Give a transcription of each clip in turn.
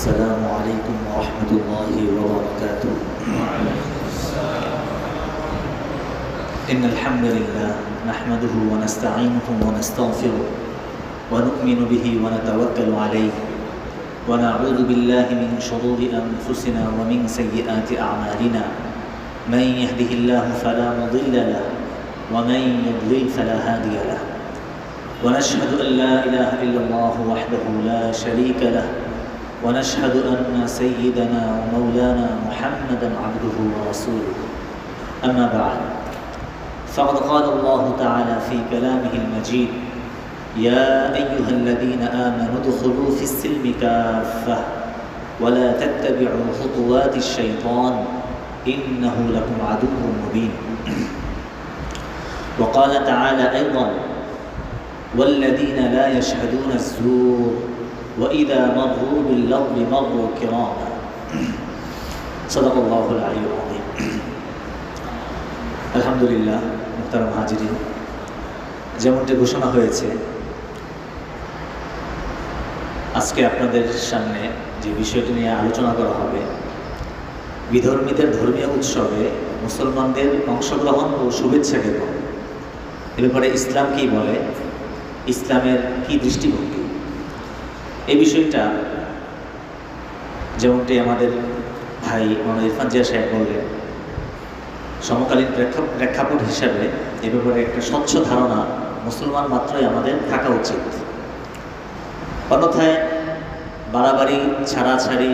السلام عليكم ورحمة الله وبركاته. إن الحمد لله نحمده ونستعينه ونستغفره ونؤمن به ونتوكل عليه ونعوذ بالله من شرور أنفسنا ومن سيئات أعمالنا. من يهده الله فلا مضل له ومن يضلل فلا هادي له. ونشهد أن لا إله إلا الله وحده لا شريك له ونشهد أن سيدنا ومولانا محمدا عبده ورسوله. أما بعد، فقد قال الله تعالى في كلامه المجيد: يا أيها الذين آمنوا ادخلوا في السلم كافة ولا تتبعوا خطوات الشيطان إنه لكم عدو مبين. وقال تعالى أيضا: والذين لا يشهدون الزور وإذا مروا باللغو مروا كراما. صدق الله العلي العظيم. আলহামদুলিল্লাহ, মুহতারাম হাজিরিন, যেমনটি ঘোষণা হয়েছে, আজকে আপনাদের সামনে যে বিষয়টি নিয়ে আলোচনা করা হবে, বিধর্মীদের ধর্মীয় উৎসবে মুসলমানদের অংশগ্রহণ ও শুভেচ্ছা জ্ঞাপন, এ ব্যাপারে ইসলাম কী বলে, ইসলামের কী দৃষ্টিভঙ্গি, এই বিষয়টা যেমনটি আমাদের ভাই মোহাম্মদ ইরফান জিয়া সাহেব বললেন, সমকালীন প্রেক্ষাপট হিসাবে এ ব্যাপারে একটা স্বচ্ছ ধারণা মুসলমান মাত্রই আমাদের থাকা উচিত। অন্যথায় বাড়াবাড়ি, ছাড়াছাড়ি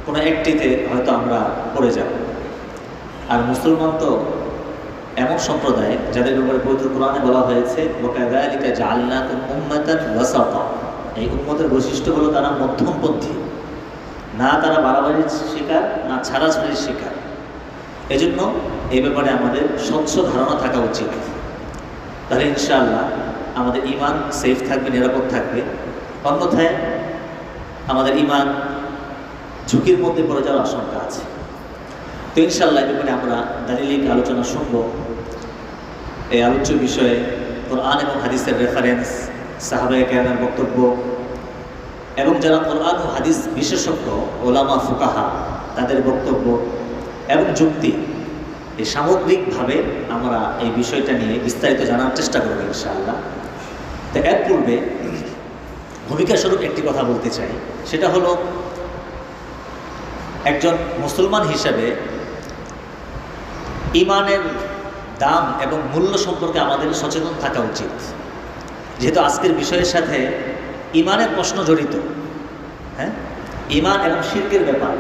কোনো একটিতে হয়তো আমরা পড়ে যাব। আর মুসলমান তো এমন সম্প্রদায় যাদের ব্যাপারে পবিত্র কোরআনে বলা হয়েছে ওয়াকাযালিকা জাআলনাকুম উম্মাতান ওয়াসাতা। এই উম্মতের বৈশিষ্ট্য হলো তারা মধ্যমপন্থী, না তারা বাড়াবাড়ির শিকার না ছাড়াছাড়ির শিকার। এজন্য এই ব্যাপারে আমাদের স্বচ্ছ ধারণা থাকা উচিত। তাহলে ইনশাআল্লাহ আমাদের ঈমান সেফ থাকবে, নিরাপদ থাকবে। অন্যথায় আমাদের ঈমান ঝুঁকির মধ্যে পড়ে যাওয়ার আশঙ্কা আছে। তো ইনশাআল্লাহ এই ব্যাপারে আমরা দালিলিক আলোচনা শুনব। এই আলোচ্য বিষয়ে কোরআন এবং হাদিসের রেফারেন্স, সাহাবায়ে কেরামের বক্তব্য এবং যারা কোরআন ও হাদিস বিশেষজ্ঞ ওলামা ফুকাহা তাদের বক্তব্য এবং যুক্তি, এই সামগ্রিকভাবে আমরা এই বিষয়টা নিয়ে বিস্তারিত জানার চেষ্টা করব ইনশাআল্লাহ। তো এর পূর্বে ভূমিকা স্বরূপ একটি কথা বলতে চাই, সেটা হলো একজন মুসলমান হিসেবে ঈমানের দাম এবং মূল্য সম্পর্কে আমাদের সচেতন থাকা উচিত। যেহেতু আজকের বিষয়ের সাথে ঈমানের প্রশ্ন জড়িত, ঈমান এবং শিরকের ব্যাপার।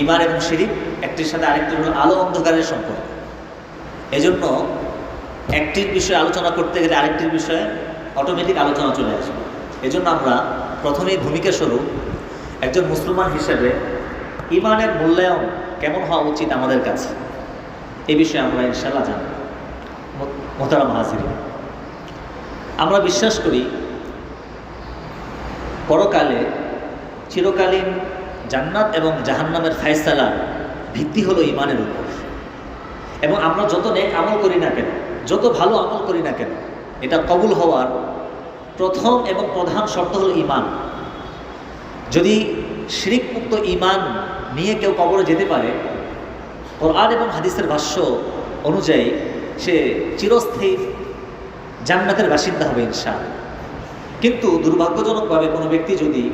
ঈমান এবং শিরক একটির সাথে আরেকটি হলো আলো অন্ধকারের সম্পর্ক। এজন্য একটির বিষয়ে আলোচনা করতে গেলে আরেকটির বিষয়ে অটোমেটিক আলোচনা চলে আসবে। এজন্য আমরা প্রথমেই ভূমিকা স্বরূপ একজন মুসলমান হিসেবে ঈমানের মূল্যায়ন কেমন হওয়া উচিত আমাদের কাছে, এই বিষয়ে আমরা ইনশাআল্লাহ জানব। মোহতারাম হাজিরিন, আমরা বিশ্বাস করি পরকালে চিরকালীন জান্নাত এবং জাহান্নামের ফায়সালার ভিত্তি হলো ঈমানের উপর। এবং আমরা যত নেক আমল করি না কেন, যত ভালো আমল করি না কেন, এটা কবুল হওয়ার প্রথম এবং প্রধান শর্ত হলো ঈমান। যদি শিরক মুক্ত ঈমান নিয়ে কেউ কবরে যেতে পারে, কোরআন এবং হাদিসের ভাষ্য অনুযায়ী সে চিরস্থায়ী জান্নাতের বাসিন্দা হবে ইনশাআল্লাহ। কিন্তু দুর্ভাগ্যজনকভাবে কোনো ব্যক্তি যদি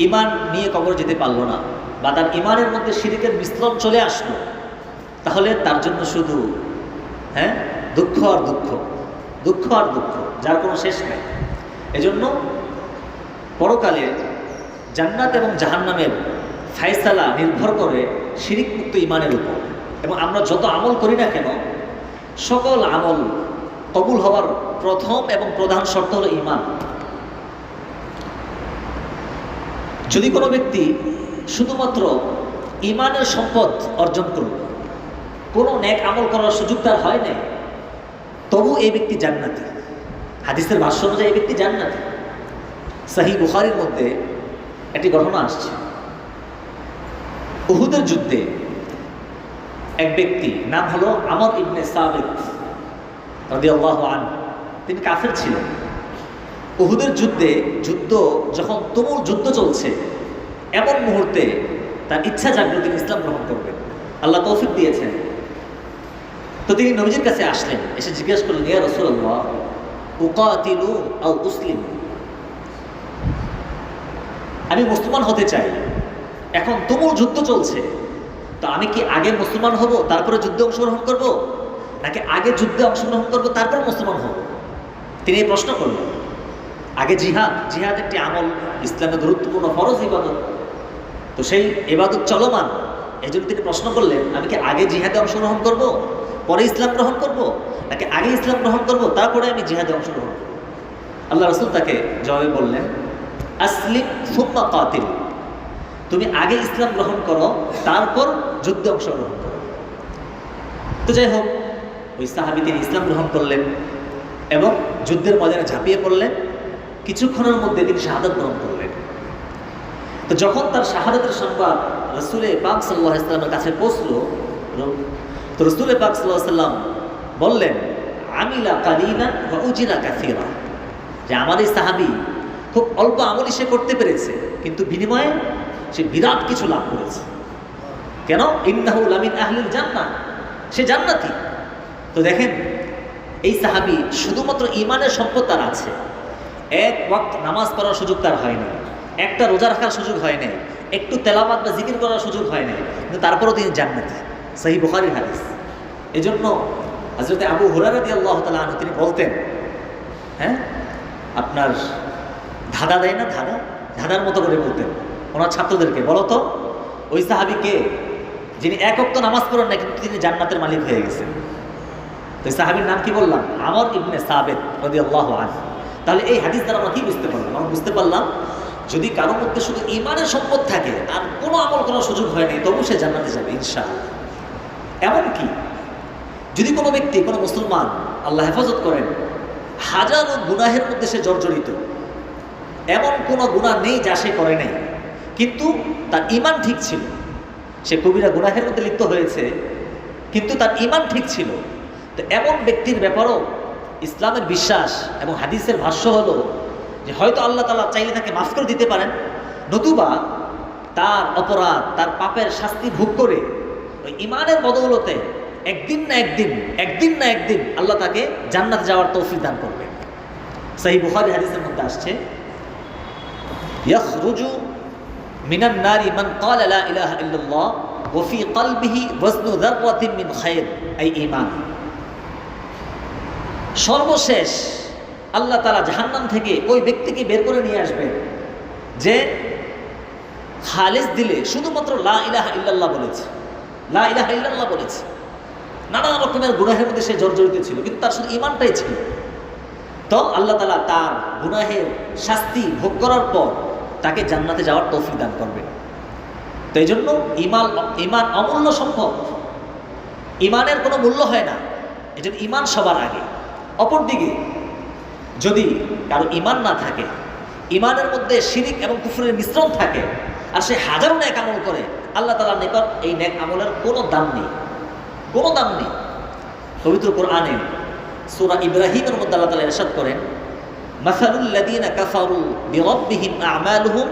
ঈমান নিয়ে কবরে যেতে পারলো না, বা তার ঈমানের মধ্যে শিরকের মিশ্রণ চলে আসলো, তাহলে তার জন্য শুধু দুঃখ আর দুঃখ, দুঃখ আর দুঃখ, যার কোনো শেষ নেই। এজন্য পরকালে জান্নাত এবং জাহান্নামের ফায়সালা নির্ভর করে শিরক মুক্ত ঈমানের উপর। এবং আমরা যত আমল করি না কেন, সকল আমল কবুল হওয়ার প্রথম এবং প্রধান শর্ত হলো ঈমান। যদি কোনো ব্যক্তি শুধুমাত্র ঈমানের সম্পদ অর্জন করল, কোনো নেক আমল করার সুযোগ তার হয় নাই, তবু এই ব্যক্তি জান্নাতি। হাদিসের ভাষ্য অনুযায়ী এই ব্যক্তি জান্নাতি। সহিহ বুখারীর মধ্যে একটি ঘটনা আসছে। উহুদের যুদ্ধে এক ব্যক্তি, নাম হলো আমর ইবনে সাবিত রাদিয়াল্লাহু আনহু, তিনি কাফের ছিলেন। উহুদের যুদ্ধ যখন তুমুল যুদ্ধ চলছে, এমন মুহূর্তে তার ইচ্ছা জাগলো তিনি ইসলাম গ্রহণ করবেন। আল্লাহ তৌফিক দিয়েছেন। তো তিনি নবীজির কাছে আসলেন, এসে জিজ্ঞেস করলেন, ইয়া রাসূলুল্লাহ উকাতিলু আও উসলিম, আমি মুসলমান হতে চাই, এখন তুমুল যুদ্ধ চলছে, তো আমি কি আগে মুসলমান হব তারপরে যুদ্ধে অংশগ্রহণ করব, নাকি আগে যুদ্ধে অংশগ্রহণ করব তারপর মুসলমান হব? তিনি এই প্রশ্ন করলেন। আগে জিহাদ একটি আমল, ইসলামের গুরুত্বপূর্ণ ফরজ ইবাদত, তো সেই ইবাদত চলমান, এই জন্য তিনি প্রশ্ন করলেন, আমি কি আগে জিহাদে অংশগ্রহণ করব পরে ইসলাম গ্রহণ করব, নাকি আগে ইসলাম গ্রহণ করব তারপরে আমি জিহাদে অংশগ্রহণ করব? আল্লাহ রাসূল তাকে জবাবে বললেন, আসলিম সুম্মা কাতিল, তুমি আগে ইসলাম গ্রহণ করো তারপর যুদ্ধে অংশগ্রহণ করো। তো যাই হোক, ওই সাহাবী তিনি ইসলাম গ্রহণ করলেন এবং যুদ্ধের ময়দানে ঝাঁপিয়ে পড়লেন। কিছুক্ষণের মধ্যে তিনি শাহাদাত গ্রহণ করলেন। তো যখন তার শাহাদাতের সংবাদ রাসূল পাক সাল্লাল্লাহু আলাইহি ওয়াসাল্লামের কাছে পৌঁছলো, তো রাসূল পাক সাল্লাল্লাহু আলাইহি ওয়াসাল্লাম বললেন, আমিলা কালিলান ওয়া উজিরা কাসীরা, যে আমার এই সাহাবী খুব অল্প আমলই সে করতে পেরেছে, কিন্তু বিনিময়ে সে বিরাট কিছু লাভ করেছে। কেন? ইন্নাহু লামিন আহলিল জান্নাহ, সে জান্নাতি। তো দেখেন, এই সাহাবী শুধুমাত্র ঈমানের সম্পদ তার আছে, এক ওয়াক্ত নামাজ পড়ার সুযোগ তার হয়নি, একটা রোজা রাখার সুযোগ হয় নাই, একটু তেলাওয়াত বা জিকির করার সুযোগ হয় নাই, কিন্তু তারপরেও তিনি জান্নাতি। সহিহ বুখারীর হাদিস। এজন্য হযরত আবু হুরায়রা রাদিয়াল্লাহু তাআলা আনহু তিনি বলতেন, হ্যাঁ, আপনার ধাঁধা দেয় না, ধাঁধার মতো করে বলতেন ওনার ছাত্রদেরকে, বলো তো ওই সাহাবী কে যিনি এক ওয়াক্ত নামাজ পড়েন না কিন্তু তিনি জান্নাতের মালিক হয়ে গেছেন? তো এই সাহাবীর নাম কি বললাম? আমর ইবনে সাবিত রাদিয়াল্লাহু আনহু। তাহলে এই হাদিস দ্বারা আমরা কি বুঝতে পারলাম? আমরা বুঝতে পারলাম, যদি কারোর মধ্যে শুধু ঈমানের সম্পদ থাকে আর কোনো আমল করার সুযোগ হয়নি, তবু সে জান্নাতে যাবে ইনশাআল্লাহ। এমনকি যদি কোনো ব্যক্তি, কোনো মুসলমান, আল্লাহ হেফাজত করেন, হাজারো গুনাহের মধ্যে সে জর্জরিত, এমন কোনো গুনাহ নেই যা সে করে নাই, কিন্তু তার ঈমান ঠিক ছিল, সে কবিরা গুনাহের মধ্যে লিপ্ত হয়েছে কিন্তু তার ঈমান ঠিক ছিল, তো এমন ব্যক্তির ব্যাপারেও ইসলামের বিশ্বাস এবং হাদিসের ভাষ্য হলো যে হয়তো আল্লাহ তাআলা চাইলে তাকে মাফ করে দিতে পারেন, নতুবা তার অপরাধ, তার পাপের শাস্তি ভোগ করে ওই ঈমানের বদৌলতে একদিন না একদিন আল্লাহ তাকে জান্নাতে যাওয়ার তৌফিক দান করবেন। সহিহ বুখারী হাদিসের মধ্যে আসছে, ইয়াখরুজু মিনান নারি মান ক্বালা লা ইলাহা ইল্লাল্লাহ ওয়া ফি কলবিহি ওয়াজনু যাররাতিন মিন খায়র, আই ঈমান। সর্বশেষ আল্লাহ তাআলা জাহান্নাম থেকে ওই ব্যক্তিকে বের করে নিয়ে আসবেন যে খালিস দিলে শুধুমাত্র লা ইলাহা ইল্লাল্লাহ বলেছে, লা ইলাহা ইল্লাল্লাহ বলেছে, নানা রকমের গুনাহের মধ্যে সে জর্জরিত ছিল, কিন্তু তার শুধু ঈমানটাই ছিল। তো আল্লাহ তাআলা তার গুনাহের শাস্তি ভোগ করার পর তাকে জান্নাতে যাওয়ার তৌফিক দান করবেন। তো এই জন্য ঈমান অমূল্য সম্পদ, ঈমানের কোনো মূল্য হয় না, এই জন্য ঈমান সবার আগে। অপরদিকে যদি কারো ঈমান না থাকে, ঈমানের মধ্যে শিরিক এবং কুফরের মিশ্রণ থাকে, আর সে হাজারো নেক আমল করে, আল্লাহ তাআলার নিকট এই নেক আমলের কোনো দাম নেই, কোনো দাম নেই। পবিত্র কোরআনে সূরা ইব্রাহিমের মধ্যে আল্লাহ তাআলা ইরশাদ করেন, মাসালুল লাযীনা কাফারু বিরাব্বিহিম আ'মালুহুম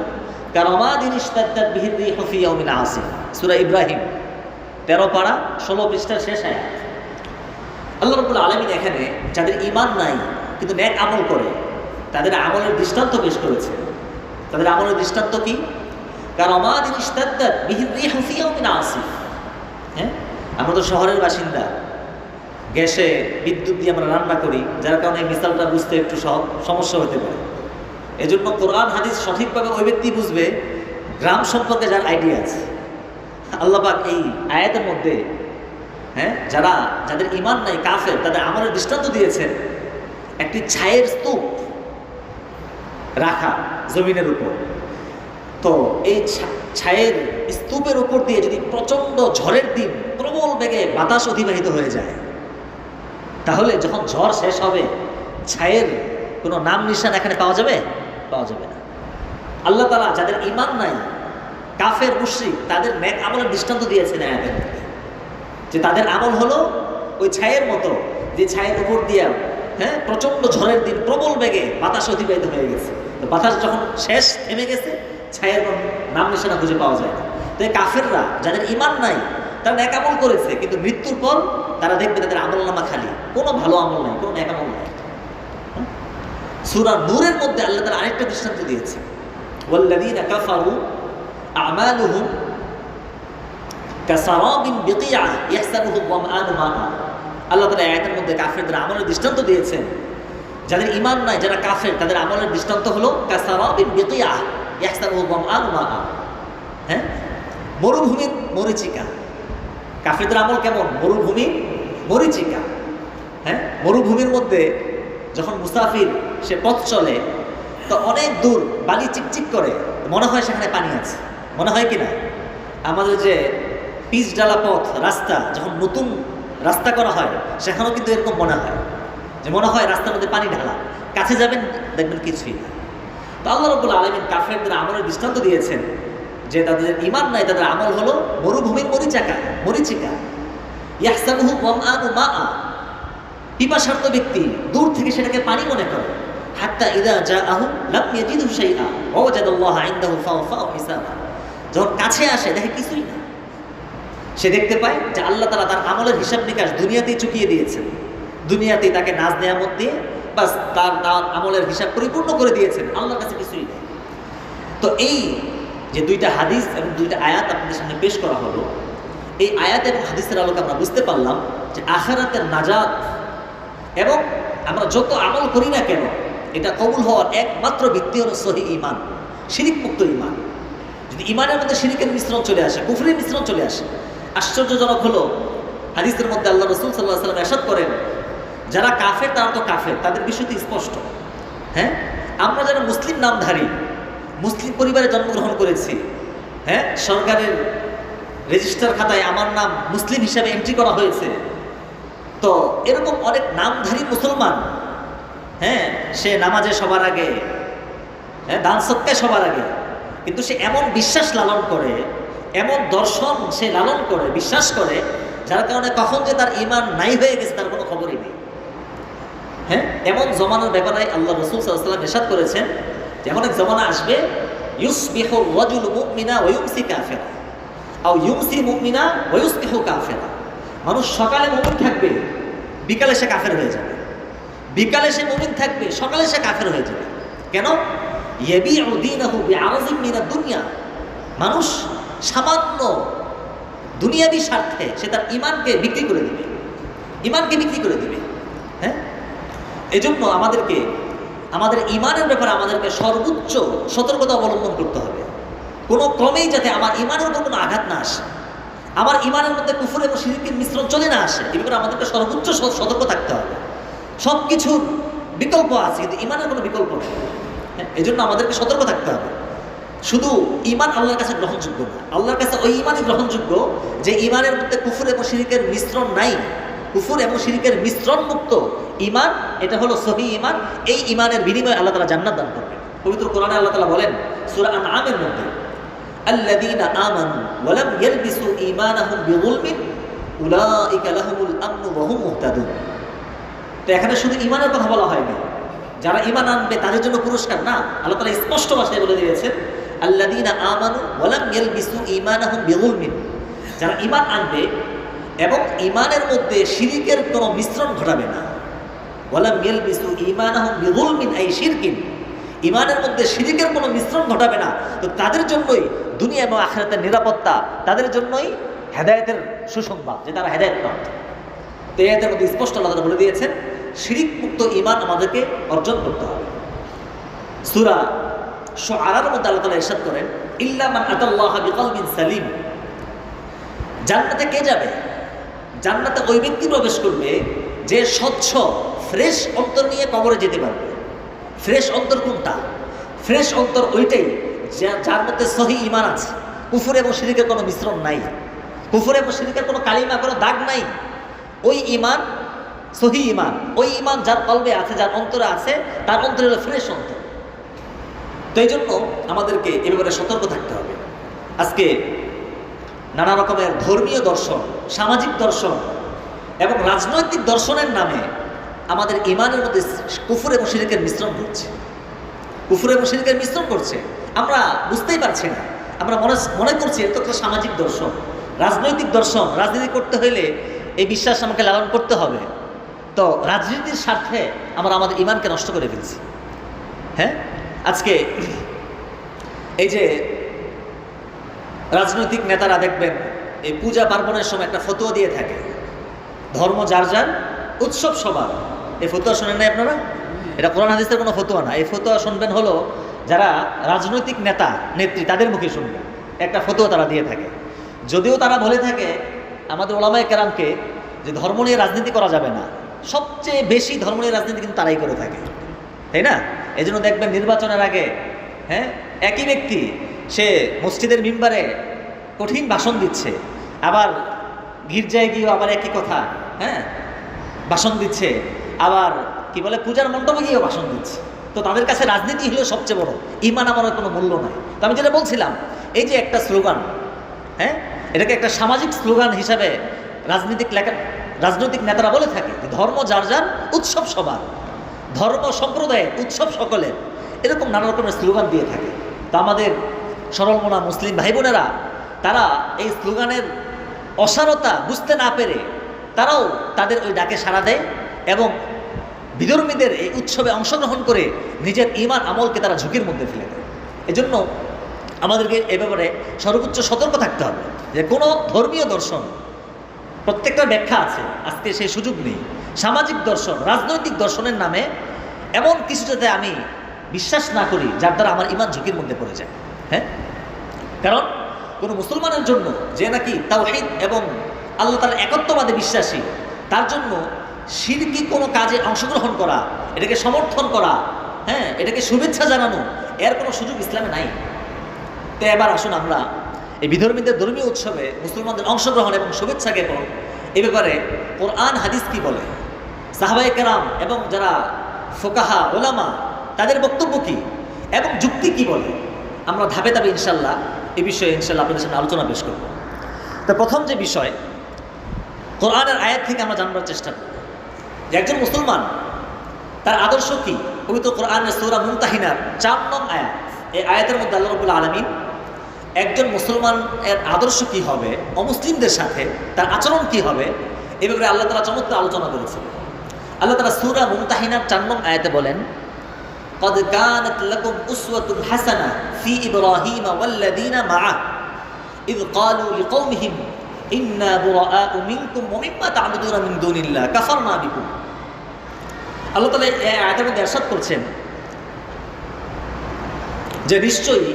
কারামাদিন ইশতাদ্দাত বিহির রিহু ফি ইয়াউমিন আসিফ। সূরা ইব্রাহিম 13 পারা 16 পৃষ্ঠার শেষ আয়াত। আল্লাহ রাব্বুল আলামিন এখানে যাদের ঈমান নাই কিন্তু নেক আমল করে, তাদের আমলের দৃষ্টান্ত পেশ করেছে। তাদের আমলের দৃষ্টান্ত কি? কারামাদিন ইশতাদ্দাত বিহির রিহু ফি ইয়াউমিন আসিফ। হ্যাঁ, আমরা তো শহরের বাসিন্দা, গ্যাসে বিদ্যুৎ দিয়ে আমরা রান্না করি, যার কারণে এই মিসালটা বুঝতে একটু সমস্যা হতে পারে। এজন্য কোরআন হাদিস সঠিকভাবে ওই ব্যক্তি বুঝবে গ্রাম সম্পর্কে যার আইডিয়া আছে। আল্লাহ পাক এই আয়াতের মধ্যে, হ্যাঁ, যাদের ঈমান নাই, কাফের, তাদের আমলের দৃষ্টান্ত দিয়েছেন একটি ছায়ের স্তূপ রাখা জমিনের উপর। তো এই ছায়ের স্তূপের উপর দিয়ে যদি প্রচণ্ড ঝড়ের দিন প্রবল বেগে বাতাস অতিবাহিত হয়ে যায়, তাহলে যখন ঝড় শেষ হবে ছায়ের কোনো নাম নিশান এখানে পাওয়া যাবে না। আল্লাহ তাআলা যাদের ঈমান নাই, কাফের মুশরিক, তাদের নেক আমলের দৃষ্টান্ত দিয়েছেন আয়াতের মধ্যে, যে তাদের আমল হলো ওই ছায়ের মতো, যে ছায়ের উপর দিয়ে হ্যাঁ, প্রচণ্ড ঝড়ের দিন, প্রবল বেগে বাতাস অতিবাহিত হয়ে গেছে। তো বাতাস যখন শেষ থেমে গেছে, ছায়ের কোনো নাম নিশানা খুঁজে পাওয়া যায় না। তো এই কাফেররা, যাদের ঈমান নাই, তারা নেক আমল করেছে, কিন্তু মৃত্যুর পর তারা দেখবে তাদের আমলনামা খালি, কোনো ভালো আমল নাই, কোনো নেক আমল নাই। সূরা নূরের মধ্যে আল্লাহ তাআলা আরেকটা দৃষ্টান্ত দিয়েছে, ওয়াল্লাযীনা কাফারু আমালুহুম কাসারাবিন বিকিআ ইয়াহসাবুহু যামআনু মাআ। আল্লাহ তাআলা আয়াতের মধ্যে কাফেরদের আমলের দৃষ্টান্ত দিয়েছেন। যাদের ঈমান নাই, যারা কাফের, তাদের আমলের দৃষ্টান্ত হলো কাসারাবিন বিকিআ ইয়াহসাবুহু যামআনু মাআ। হ্যাঁ, মরুভূমির মরীচিকা। কাফেরদের আমল কেমন? মরুভূমির মরীচিকা। হ্যাঁ, মরুভূমির মধ্যে যখন মুসাফির সে পথ চলে, তো অনেক দূর বালি চিকচিক করে, মনে হয় সেখানে পানি আছে, মনে হয় কিনা? আমাদের যে পিচ ডালা পথ রাস্তা, যখন নতুন রাস্তা করা হয়, সেখানেও কিন্তু এরকম মনে হয়, যে মনে হয় রাস্তার মধ্যে পানি ঢালা, কাছে যাবেন দেখবেন কিছুই না। তো আল্লাহ রাব্বুল আলামিন কাফেরদের আমলের দৃষ্টান্ত দিয়েছেন যে তাদের ঈমান নাই, তাদের আমল হলো মরুভূমির মরীচিকা। ইয়াহসাবুহু যামআনু মাআ। পিপাসার্ত ব্যক্তি দূর থেকে সেটাকে পানি মনে করে। হাত্তা ইযা জাআহু লাম ইয়াজিদু শাইআ ওয়া ওয়াজাদাল্লাহা ইনদাহু ফাওয়াফাহু হিসাবা। যখন কাছে আসে দেখে কিছুই না, সে দেখতে পায় যে আল্লাহ তাআলা তার আমলের হিসাব নিকাশ দুনিয়াতেই চুকিয়ে দিয়েছেন, দুনিয়াতেই তাকে নাজ নেয়ামত দিয়ে বাস তার আমলের হিসাব পরিপূর্ণ করে দিয়েছেন, আল্লাহর কাছে কিছুই নেই। তো এই যে দুইটা হাদিস এবং দুইটা আয়াত আপনাদের সামনে পেশ করা হলো, এই আয়াত এবং হাদিসের আলোকে আমরা বুঝতে পারলাম যে আখিরাতের নাজাত এবং আমরা যত আমল করি না কেন, এটা কবুল হওয়ার একমাত্র ভিত্তি হলো সহি ঈমান, শিরিক মুক্ত ঈমান। যদি ঈমানের মধ্যে শিরিকের মিশ্রণ চলে আসে, কুফরের মিশ্রণ চলে আসে, আশ্চর্যজনক হলো হাদিসের মধ্যে আল্লাহ রাসূল সাল্লাল্লাহু আলাইহি ওয়াসাল্লাম ইরশাদ করেন, যারা কাফের তারা তো কাফের, তাদের বিষয়টি স্পষ্ট। হ্যাঁ, আমরা যারা মুসলিম নামধারী, মুসলিম পরিবারে জন্মগ্রহণ করেছি, হ্যাঁ, সরকারের রেজিস্টার খাতায় আমার নাম মুসলিম হিসাবে এন্ট্রি করা হয়েছে, তো এরকম অনেক নামধারী মুসলমান, হ্যাঁ, সে নামাজে সবার আগে, হ্যাঁ, দান সৎকায় সবার আগে, কিন্তু সে এমন বিশ্বাস লালন করে, এমন দর্শন সে লালন করে, বিশ্বাস করে, যার কারণে কখন যে তার ঈমান নাই হয়ে গেছে তার কোনো খবরই নেই। হ্যাঁ, এমন জমানার ব্যাপারে আল্লাহ রাসূল সাল্লাল্লাহু আলাইহি ওয়াসাল্লাম ইরশাদ করেছেন যে এমন এক জমানা আসবে, ইউসবিহু রাজুলু মুমিনা ওয়া ইউমসি কাফিরা আও ইউমসি মুমিনা ওয়া ইউসবিহু কাফিরা। মানুষ সকালে মুমিন থাকবে, বিকালে সে কাফের হয়ে যাবে, বিকালে সে মুমিন থাকবে, সকালে সে কাফের হয়ে যাবে। কেন? ইয়াবিউ দীনাহু বিআরাযিন মিনাদ দুনিয়া। মানুষ সামান্য দুনিয়াবি স্বার্থে সে তার ঈমানকে বিক্রি করে দিবে, ঈমানকে বিক্রি করে দিবে। হ্যাঁ, এজন্য আমাদেরকে আমাদের ঈমানের ব্যাপারে আমাদেরকে সর্বোচ্চ সতর্কতা অবলম্বন করতে হবে। কোনো ক্রমেই যাতে আমার ঈমানের উপর কোনো আঘাত না আসে, আমার ঈমানের মধ্যে কুফর এবং শিরকের মিশ্রণ চলে না আসে, এই ব্যাপারে আমাদেরকে সর্বোচ্চ সতর্ক থাকতে হবে। সব কিছুর বিকল্প আছে, কিন্তু ঈমানের কোনো বিকল্প নেই। হ্যাঁ, এই জন্য আমাদেরকে সতর্ক থাকতে হবে। শুধু ঈমান আল্লাহর কাছে গ্রহণযোগ্য না, আল্লাহর কাছে ওই ঈমানই গ্রহণযোগ্য যে ঈমানের মধ্যে কুফর এবং শিরকের মিশ্রণ নাই। কুফর এবং শিরকের মিশ্রণ মুক্ত ঈমান, এটা হলো সহিহ ঈমান। এই ঈমানের বিনিময়ে আল্লাহ তাআলা জান্নাত দান করবেন। পবিত্র কোরআনে আল্লাহ তাআলা বলেন সূরা আনআমের মধ্যে, আল্লাযীনা আমানু ওয়া লাম ইয়ালবিসু ঈমানাহুম বিযুলমিন উলাইকা লাহুমুল আমনু ওয়া হুম মুহতাদুন। তো এখানে শুধু ঈমানের কথা বলা হয়নি, যারা ঈমান আনবে তাদের জন্য পুরস্কার না, আল্লাহ তাআলা স্পষ্ট ভাষায় বলে দিয়েছেন আল্লাযীনা আমানু ওয়া লাম ইয়ালবিসু ঈমানাহুম বিযুলমিন। যারা ঈমান আনবে এবং ঈমানের মধ্যে শিরকের কোনো মিশ্রণ ঘটাবে না। ওয়া লাম ইয়ালবিসু ঈমানাহুম বিযুলমিন আই শিরকিন, ঈমানের মধ্যে শিরকের কোনো মিশ্রণ ঘটাবে না, তো তাদের জন্যই দুনিয়া এবং আখিরাতের নিরাপত্তা, তাদের জন্যই হেদায়েতের সুসংবাদ, যে তারা হেদায়েত প্রাপ্ত। তো এই আয়াতের মধ্যে স্পষ্ট আল্লাহ বলে দিয়েছেন শিরক মুক্ত ঈমান আমাদেরকে অর্জন করতে হবে। সূরা শুআরার মধ্যে আল্লাহ তাআলা ইরশাদ করেন, ইল্লা মান আতাল্লাহা বিকলবিন সালিম। জান্নাতে কে যাবে? জান্নাতে ওই ব্যক্তি প্রবেশ করবে যে স্বচ্ছ ফ্রেশ অন্তর নিয়ে কবরে যেতে পারবে। ফ্রেশ অন্তর কোনটা? ফ্রেশ অন্তর ওইটাই যার মধ্যে সহিহ ঈমান আছে, কুফর এবং শিরকের কোনো মিশ্রণ নাই, কুফর এবং শিরকের কোনো কালিমা, কোনো দাগ নাই। ওই ঈমান সহিহ ঈমান, ওই ঈমান যার কলবে আছে, যার অন্তরে আছে, তার অন্তরে হলো ফ্রেশ অন্তর। তো এই জন্য আমাদেরকে এ ব্যাপারে সতর্ক থাকতে হবে। আজকে নানা রকমের ধর্মীয় দর্শন, সামাজিক দর্শন এবং রাজনৈতিক দর্শনের নামে আমাদের ইমানের মধ্যে কুফর এবং শিরকের মিশ্রণ করছে, কুফর এবং শিরকের মিশ্রণ করছে। আমরা বুঝতেই পারছি না, আমরা মনে করছি এটা তো একটা সামাজিক দর্শন, রাজনৈতিক দর্শন। রাজনীতি করতে হইলে এই বিশ্বাস আমাকে লালন করতে হবে। তো রাজনীতির স্বার্থে আমরা আমাদের ইমানকে নষ্ট করে ফেলছি। হ্যাঁ, আজকে এই যে রাজনৈতিক নেতারা দেখবেন এই পূজা পার্বণের সময় একটা ফতোয়া দিয়ে থাকে, ধর্ম যার যার, উৎসব সবার। এই ফতোয়া শোনেন নাই আপনারা? এটা কোরআন হাদিসের কোনো ফতোয়া না। এই ফতোয়া শুনবেন হলো যারা রাজনৈতিক নেতা নেত্রী তাদের মুখে শুনবেন, একটা ফতোয়া তারা দিয়ে থাকে। যদিও তারা বলে থাকে আমাদের ওলামায়ে কেরামকে যে ধর্ম নিয়ে রাজনীতি করা যাবে না, সবচেয়ে বেশি ধর্ম নিয়ে রাজনীতি কিন্তু তারাই করে থাকে, তাই না? এই জন্য দেখবেন নির্বাচনের আগে হ্যাঁ একই ব্যক্তি সে মসজিদের মিম্বারে কঠিন ভাষণ দিচ্ছে, আবার গির্জায় গিয়েও আবার একই কথা হ্যাঁ ভাষণ দিচ্ছে, আবার কি বলে পূজার মণ্ডপে গিয়েও ভাষণ দিচ্ছে। তো তাদের কাছে রাজনীতি হলো সবচেয়ে বড়, ইমান আমার কোনো মূল্য নাই। তো আমি যেটা বলছিলাম, এই যে একটা স্লোগান, হ্যাঁ এটাকে একটা সামাজিক স্লোগান হিসাবে রাজনৈতিক নেতারা বলে থাকে যে ধর্ম যার যার, উৎসব সবার, ধর্ম সম্প্রদায়ের, উৎসব সকলের, এরকম নানা রকমের স্লোগান দিয়ে থাকে। তো আমাদের সরলমনা মুসলিম ভাই বোনেরা তারা এই স্লোগানের অসারতা বুঝতে না পেরে তারাও তাদের ওই ডাকে সাড়া দেয় এবং বিধর্মীদের এই উৎসবে অংশগ্রহণ করে নিজের ঈমান আমলকে তারা ঝুঁকির মধ্যে ফেলে দেয়। এজন্য আমাদেরকে এ ব্যাপারে সর্বোচ্চ সতর্ক থাকতে হবে যে কোনো ধর্মীয় দর্শন প্রত্যেকটা ব্যাখ্যা আছে, আজকে সেই সুযোগ নেই। সামাজিক দর্শন, রাজনৈতিক দর্শনের নামে এমন কিছু যাতে আমি বিশ্বাস না করি যার দ্বারা আমার ঈমান ঝুঁকির মধ্যে পড়ে যায়। হ্যাঁ, কারণ কোনো মুসলমানের জন্য যে নাকি তাওহীদ এবং আল্লাহ তাআলার একত্ববাদে বিশ্বাসী, তার জন্য শিরকি কোনো কাজে অংশগ্রহণ করা, এটাকে সমর্থন করা, হ্যাঁ এটাকে শুভেচ্ছা জানানো, এর কোনো সুযোগ ইসলামে নাই। তো এবার আসুন আমরা এই বিধর্মীদের ধর্মীয় উৎসবে মুসলমানদের অংশগ্রহণ এবং শুভেচ্ছা জ্ঞাপন এ ব্যাপারে কোরআন হাদিস কি বলে, সাহাবায়ে কেরাম এবং যারা ফুকাহা ওলামা তাদের বক্তব্য কি এবং যুক্তি কি বলে, আমরা ধাপে ধাপে ইনশাল্লাহ এই বিষয়ে ইনশাল্লাহ আপনাদের সামনে আলোচনা পেশ করব। তো প্রথম যে বিষয়, কোরআনের আয়াত থেকে আমরা জানবার চেষ্টা করব যে একজন মুসলমান তার আদর্শ কি। পবিত্র কোরআনের সূরা মুমতাহিনার 4 নং আয়াত, এই আয়াতের মধ্যে আল্লাহ রাব্বুল আলামিন একজন মুসলমানের আদর্শ কি হবে, অমুসলিমদের সাথে তার আচরণ কি হবে, এ ব্যাপারে আল্লাহ তাআলা চমৎকার আলোচনা করেছেন। আল্লাহ তাআলা সূরা মুমতাহিনার 4 নং আয়াতে বলেন, قد كانت لكم أسوة حسنة في إبراهيم والذين معه إذ قالوا لقومهم إنا براء منكم ومما تعبدون من دون الله كفرنا بكم। আল্লাহ তাআলা এই আয়াতের মধ্যে ইরশাদ করছেন যে নিশ্চয়ই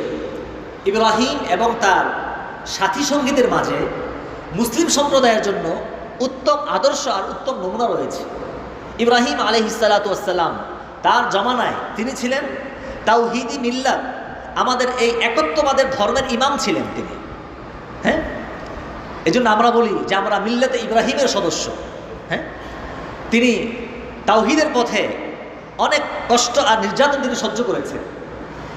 ইব্রাহিম এবং তার সাথী সঙ্গীদের মাঝে মুসলিম সম্প্রদায়ের জন্য উত্তম আদর্শ আর উত্তম নমুনা রয়েছে। ইব্রাহিম আলাইহিস সালাতু ওয়াস সালাম তার জমানায় তিনি ছিলেন তাওহীদি মিল্লাত, আমাদের এই একত্ববাদের ধর্মের ইমাম ছিলেন তিনি। হ্যাঁ, এই জন্য আমরা বলি যে আমরা মিল্লাতে ইব্রাহিমের সদস্য। হ্যাঁ, তিনি তাওহীদের পথে অনেক কষ্ট আর নির্যাতন তিনি সহ্য করেছেন।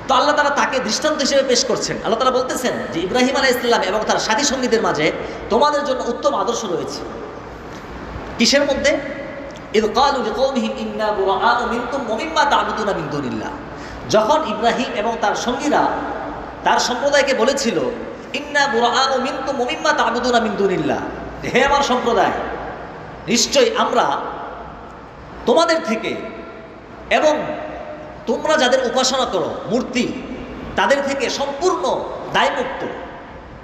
তো আল্লাহ তাআলা তাকে দৃষ্টান্ত হিসেবে পেশ করছেন। আল্লাহ তাআলা বলতেছেন যে ইব্রাহিম আলাইহিস সালাম এবং তার সাথী সঙ্গীদের মাঝে তোমাদের জন্য উত্তম আদর্শ রয়েছে। কিসের মধ্যে? ইয ক্বালু লিকওমিহিম ইন্না বুরাআউ মিনকুম ওয়া মিম্মা তা'বুদুনা মিন দুনিল্লাহ। যখন ইব্রাহিম এবং তার সঙ্গীরা তার সম্প্রদায়কে বলেছিল ইন্না বুরাআউ মিনকুম ওয়া মিম্মা তা'বুদুনা মিন দুনিল্লাহ, হে আমার সম্প্রদায়, নিশ্চয়ই আমরা তোমাদের থেকে এবং তোমরা যাদের উপাসনা করো মূর্তি, তাদের থেকে সম্পূর্ণ দায়মুক্ত,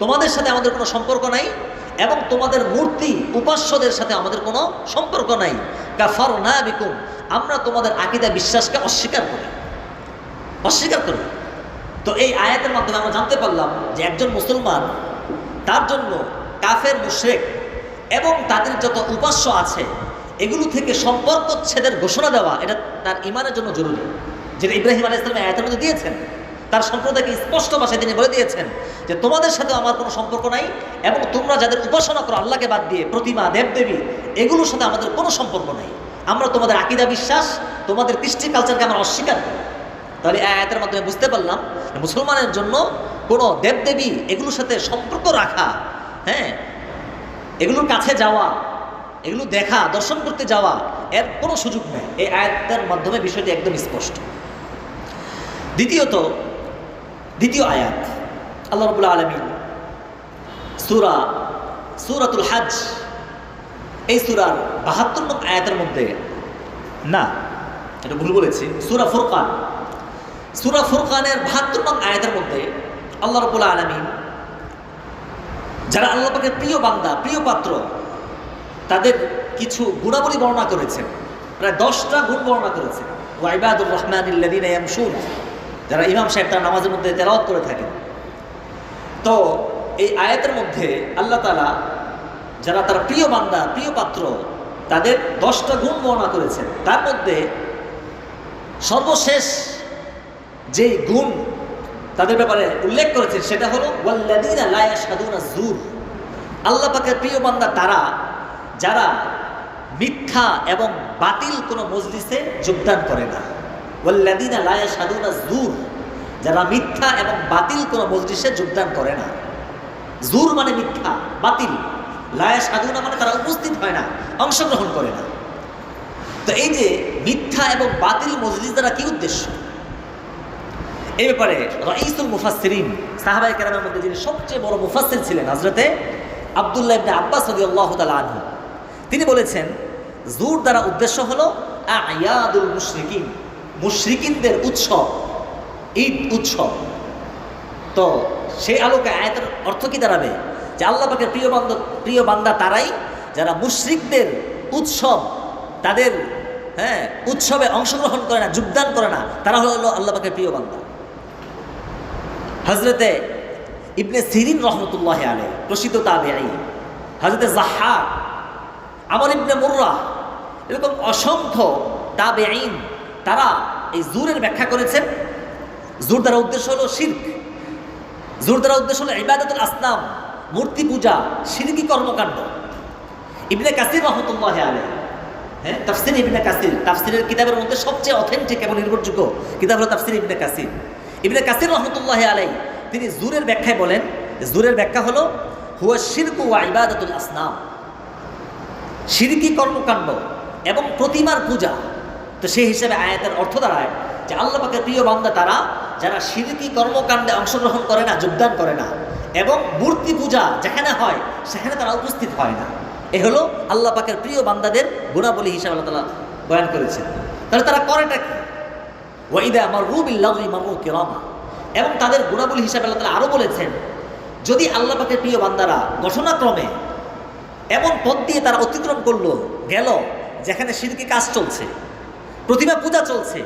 তোমাদের সাথে আমাদের কোনো সম্পর্ক নাই এবং তোমাদের মূর্তি উপাস্যদের সাথে আমাদের কোনো সম্পর্ক নাই। কাফারনা বিকুম, আমরা তোমাদের আকীদা বিশ্বাসকে অস্বীকার করি। তো এই আয়াতের মাধ্যমে আমরা জানতে পারলাম যে একজন মুসলমান তার জন্য কাফের মুশরিক এবং তাদের যত উপাস্য আছে এগুলো থেকে সম্পর্কচ্ছেদের ঘোষণা দেওয়া, এটা তার ঈমানের জন্য জরুরি, যেটা ইব্রাহিম আলাইহিস সালাম আয়াতের মধ্যে দিয়েছেন। তার সম্প্রদায়কে স্পষ্ট ভাষায় তিনি বলে দিয়েছেন যে তোমাদের সাথে আমার কোনো সম্পর্ক নাই এবং তোমরা যাদের উপাসনা করো আল্লাহকে বাদ দিয়ে, প্রতিমা দেবদেবী, এগুলোর সাথে আমাদের কোনো সম্পর্ক নাই। আমরা তোমাদের আকীদা বিশ্বাস, তোমাদের কৃষ্টি কালচারকে আমরা অস্বীকার করি। তাহলে এই আয়াতের মাধ্যমে বুঝতে পারলাম মুসলমানের জন্য কোনো দেবদেবী এগুলোর সাথে সম্পর্ক রাখা, হ্যাঁ এগুলোর কাছে যাওয়া, এগুলো দেখা, দর্শন করতে যাওয়া, এর কোনো সুযোগ নেই। এই আয়াতের মাধ্যমে বিষয়টি একদম স্পষ্ট। দ্বিতীয় আয়াত, আল্লাহ রাব্বুল আলামিন সূরাতুল হজ, এই সূরার ৭২ নং আয়াতের মধ্যে, না এটা ভুল বলেছি, সূরা ফুরকানের ৭২ নং আয়াতের মধ্যে আল্লাহ রাব্বুল আলামিন যারা আল্লাহ পাকের প্রিয় বান্দা, প্রিয় পাত্র, তাদের কিছু গুণাবলী বর্ণনা করেছেন। প্রায় 10টা গুণ বর্ণনা করেছেন। ওয়া ইবাদুর রহমানিল্লাযীনা ইয়ামশুন, যারা ইমাম সাহেব তারা নামাজের মধ্যে তেলাওয়াত করে থাকেন। তো এই আয়াতের মধ্যে আল্লাহ তাআলা যারা তার প্রিয় বান্দা, প্রিয় পাত্র, তাদের 10টা গুণ বর্ণনা করেছেন। তার মধ্যে সর্বশেষ যে গুণ তাদের ব্যাপারে উল্লেখ করেছেন সেটা হলো ওয়াল্লাযীনা লা ইয়াশহাদুনা যুর। আল্লাহ পাকের প্রিয় বান্দা তারা যারা মিথ্যা এবং বাতিল কোনো মজলিসে যোগদান করে না। ওয়াল্লাযীনা লা ইয়াশহাদুনা যুর, যারা মিথ্যা এবং বাতিল কোনো মজলিসে যোগদান করে না। যুর মানে মিথ্যা, বাতিল। লা ইয়াশহাদুনা মানে তারা উপস্থিত হয় না, অংশগ্রহণ করে না। তো এই যে মিথ্যা এবং বাতিল মজলিস দ্বারা কি উদ্দেশ্য, এই ব্যাপারে রাইসুল মুফাসসিরিন, সাহাবায়ে কেরামের মধ্যে যিনি সবচেয়ে বড় মুফাসসির ছিলেন, হযরতে আব্দুল্লাহ ইবনে আব্বাস রাদিয়াল্লাহু তাআলা আনহু, তিনি বলেছেন যুর দ্বারা উদ্দেশ্য হলো আয়াদুল মুশরিকিন, মুশরিকিনদের উৎসব, ঈদ উৎসব। তো সেই আলোকে আয়াতের অর্থ কি দাঁড়াবে, যে আল্লাহ পাকের প্রিয় বান্দা তারাই যারা মুশরিকদের উৎসব, তাদের উৎসবে অংশগ্রহণ করে না, যোগদান করে না, তারা হলো আল্লাহ পাকের প্রিয় বান্দা। হযরতে ইবনে সিরিন রহমতুল্লাহি আলাইহি, প্রসিদ্ধ তাবেঈ, হযরতে যাহ্হাক, আমর ইবনে মুররাহ, এরকম অসংখ্য তাবেঈন, তারা এই জুরের ব্যাখ্যা করেছেন। জুর দ্বারা উদ্দেশ্য হলো শিরক, জুর দ্বারা উদ্দেশ্য হলো ইবাদাতুল আসনাম, মূর্তি পূজা, শিরকি কর্মকাণ্ড। ইবনে কাসির রহমতুল্লাহি আলাইহি, তাফসির ইবনে কাসির, তাফসিরের কিতাবের মধ্যে সবচেয়ে অথেন্টিক এবং নির্ভরযোগ্য কিতাব হলো তাফসির ইবনে কাসির। ইবনে কাসির রহমতুল্লাহি আলাইহি তিনি জুরের ব্যাখ্যায় বলেন, জুরের ব্যাখ্যা হলো হুয়া শিরকু ওয়া ইবাদাতুল আসনাম, শিরকি কর্মকাণ্ড এবং প্রতিমার পূজা। তো সেই হিসাবে আয়াতের অর্থ দাঁড়ায় যে আল্লাহ পাকের প্রিয় বান্দা তারা যারা শিরকি কর্মকাণ্ডে অংশগ্রহণ করে না, যোগদান করে না, এবং মূর্তি পূজা যেখানে হয় সেখানে তারা উপস্থিত হয় না। এ হলো আল্লাহ পাকের প্রিয় বান্দাদের গুণাবলী হিসাবে আল্লাহ তাআলা বয়ান করেছেন। তাহলে তারা করেটা কি? ওয়াইদা মাররু বিল-লাগwi মাররু কিরামা, এবং তাদের গুণাবলী হিসাবে আল্লাহ তাআলা আরও বলেছেন, যদি আল্লাহ পাকের প্রিয় বান্দারা ঘটনাক্রমে এমন পথ দিয়ে তারা অতিক্রম গেল যেখানে শিরকি কাজ চলছে, প্রতিমা পূজা চলছে,